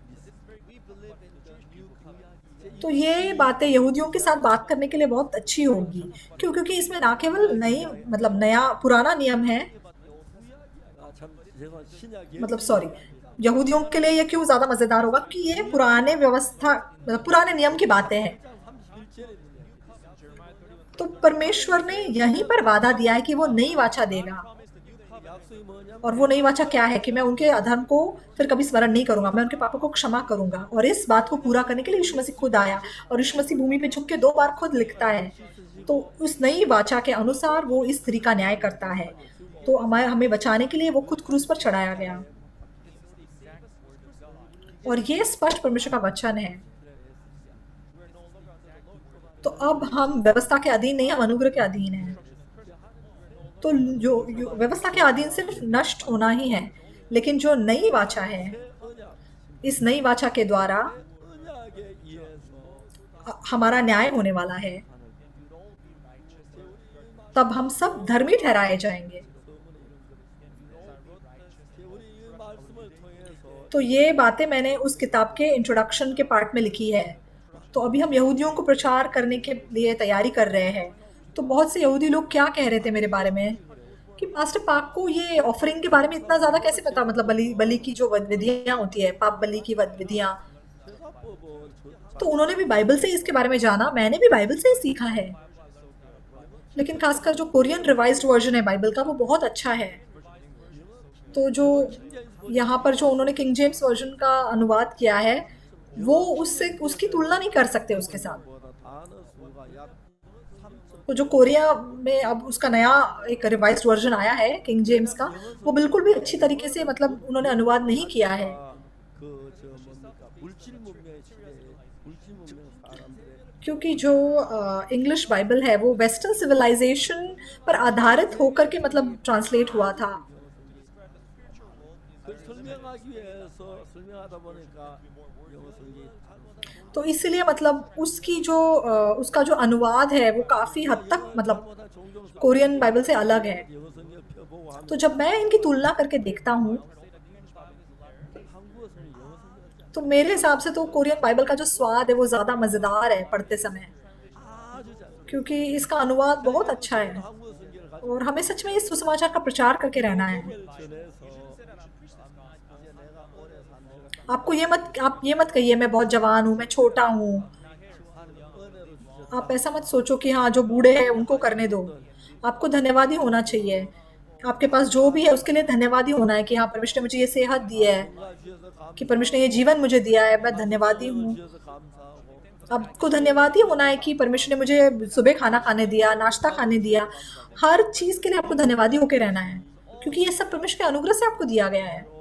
तो ये बातें यहूदियों के साथ बात करने के लिए बहुत अच्छी होगी। क्यों? क्योंकि इसमें ना केवल नई मतलब नया पुराना नियम है, मतलब सॉरी, यहूदियों के लिए ये क्यों ज़्यादा मज़ेदार होगा कि ये पुराने व्यवस्था पुराने नियम की बातें हैं। तो परमेश्वर ने यहीं पर वादा दिया है कि वो नई वाचा देगा। और वो नई वाचा क्या है? कि मैं उनके अधर्म को फिर कभी स्मरण नहीं करूंगा, मैं उनके पापों को क्षमा करूंगा। और इस बात को पूरा करने के लिए यीशु मसीह खुद आया, और यीशु मसीह भूमि पे झुक के 2 बार खुद लिखता है। तो उस नई वाचा के अनुसार वो इस स्त्री का न्याय करता है। तो हमें बचाने के लिए वो खुद क्रूस पर चढ़ाया गया। और ये स्पष्ट परमेश्वर का वचन है। तो अब हम व्यवस्था के अधीन नहीं, हम अनुग्रह के अधीन हैं। तो जो व्यवस्था के अधीन सिर्फ नष्ट होना ही है, लेकिन जो नई वाचा है, इस नई वाचा के द्वारा हमारा न्याय होने वाला है। तब हम सब धर्मी ठहराए जाएंगे। तो ये बातें मैंने उस किताब के इंट्रोडक्शन के पार्ट में लिखी है। तो अभी हम यहूदियों को प्रचार करने के लिए तैयारी कर रहे हैं। तो बहुत से यहूदी लोग क्या कह रहे थे मेरे बारे में कि पास्टर पाक को ये ऑफरिंग के बारे में इतना ज़्यादा कैसे पता, मतलब बलि की जो विधियाँ होती है, पाप बलि की विधियाँ। तो उन्होंने भी बाइबल से इसके बारे में जाना, मैंने भी बाइबल से ही सीखा है। लेकिन खासकर जो कोरियन रिवाइज्ड वर्जन है बाइबल का, वो बहुत अच्छा है। तो जो यहाँ पर जो उन्होंने किंग जेम्स वर्जन का अनुवाद किया है, वो उसकी तुलना नहीं कर सकते उसके साथ। तो जो कोरिया में अब उसका नया एक रिवाइज्ड वर्जन आया है किंग जेम्स का, वो बिल्कुल भी अच्छी तरीके से मतलब उन्होंने अनुवाद नहीं किया है। क्योंकि जो इंग्लिश बाइबल है वो वेस्टर्न सिविलाइजेशन पर आधारित होकर के मतलब ट्रांसलेट हुआ था। तो इसलिए मतलब उसका जो अनुवाद है वो काफ़ी हद तक मतलब कोरियन बाइबल से अलग है। तो जब मैं इनकी तुलना करके देखता हूँ, तो मेरे हिसाब से तो कोरियन बाइबल का जो स्वाद है वो ज़्यादा मज़ेदार है पढ़ते समय, क्योंकि इसका अनुवाद बहुत अच्छा है। और हमें सच में इस सुसमाचार का प्रचार करके रहना है। आप ये मत कहिए मैं बहुत जवान हूँ, मैं छोटा हूँ। आप ऐसा मत सोचो कि हाँ जो बूढ़े हैं उनको करने दो। आपको धन्यवादी होना चाहिए। आपके पास जो भी है उसके लिए धन्यवादी होना है कि हाँ परमेश्वर ने मुझे ये सेहत दी है, कि परमेश्वर ने ये जीवन मुझे दिया है, मैं धन्यवादी हूँ। आपको धन्यवादी होना है कि परमेश्वर ने मुझे सुबह खाना खाने दिया, नाश्ता खाने दिया। हर चीज़ के लिए आपको धन्यवादी होकर रहना है, क्योंकि ये सब परमेश्वर के अनुग्रह से आपको दिया गया है।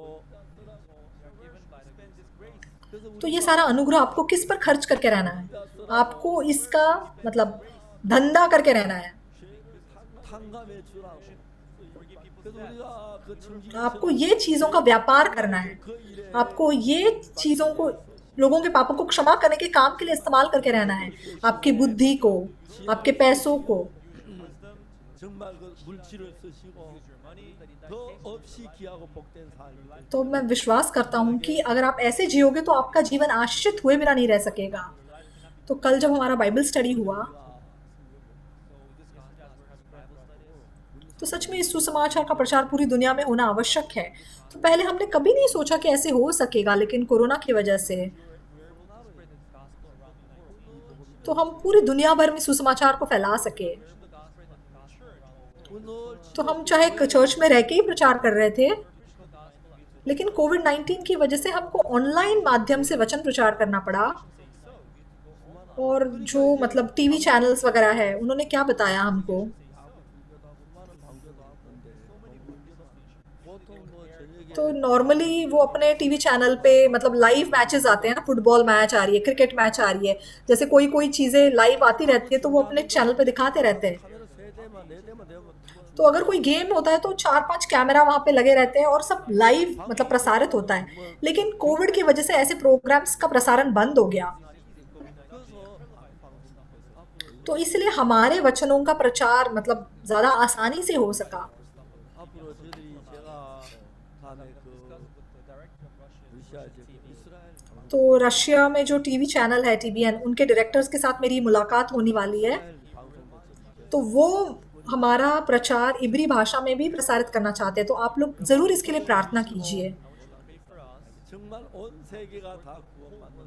तो ये सारा अनुग्रह आपको किस पर खर्च करके रहना है? आपको इसका मतलब धंधा करके रहना है। आपको ये चीज़ों का व्यापार करना है। आपको ये चीज़ों को, लोगों के पापों को क्षमा करने के काम के लिए इस्तेमाल करके रहना है। आपकी बुद्धि को, आपके पैसों को। तो मैं विश्वास करता हूँ कि अगर आप ऐसे जियोगे तो आपका जीवन आश्रित हुए बिना नहीं रह सकेगा। तो कल जब हमारा बाइबल स्टडी हुआ, तो सच में इस सुसमाचार का प्रचार पूरी दुनिया में होना आवश्यक है। तो पहले हमने कभी नहीं सोचा कि ऐसे हो सकेगा, लेकिन कोरोना की वजह से तो हम पूरी दुनिया भर में सुसमाचार को फैला सके। 오늘 तो हम चाहे चर्च में रह के ही प्रचार कर रहे थे, लेकिन कोविड-19 की वजह से हमको ऑनलाइन माध्यम से वचन प्रचार करना पड़ा। और जो मतलब टीवी चैनल्स वगैरह है, उन्होंने क्या बताया हमको, 보통 뭐 저녁에 तो नॉर्मली वो अपने टीवी चैनल पे मतलब लाइव मैचेस आते हैं ना, फुटबॉल मैच आ रही है, क्रिकेट मैच आ रही है, जैसे कोई कोई चीज़ें लाइव आती रहती है तो वो अपने चैनल पे दिखाते रहते हैं। 카메라 세 대만 네 대만 되면 तो अगर कोई गेम होता है तो 4-5 कैमरा वहाँ पे लगे रहते हैं और सब लाइव मतलब प्रसारित होता है। लेकिन कोविड की वजह से ऐसे प्रोग्राम्स का प्रसारण बंद हो गया, तो इसलिए हमारे वचनों का प्रचार मतलब ज़्यादा आसानी से हो सका। 앞으로 저희들이 제가 다음에 그 러시아 이제 그 이스라엘 방송 तो रशिया में जो टीवी चैनल है टीवीएन, उनके डायरेक्टर्स के साथ मेरी मुलाकात होने वाली है, 방송 तो वो हमारा प्रचार इब्री भाषा में भी प्रसारित करना चाहते हैं। तो आप लोग ज़रूर इसके लिए प्रार्थना कीजिए। 정말 온 세계가 다 구원받는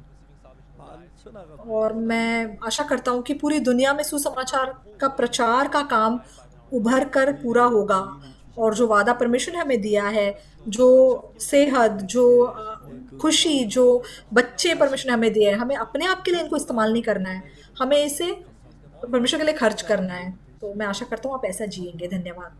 만천하가 और मैं आशा करता हूँ कि पूरी दुनिया में सुसमाचार का प्रचार का काम उभर कर पूरा होगा, और जो वादा परमेश्वर ने हमें दिया है, जो सेहत, जो खुशी, जो बच्चे परमेश्वर ने हमें दिए हैं, हमें अपने आप के लिए इनको इस्तेमाल नहीं करना है, हमें इसे परमेश्वर के लिए खर्च करना है। तो मैं आशा करता हूँ आप ऐसा जिएंगे। धन्यवाद।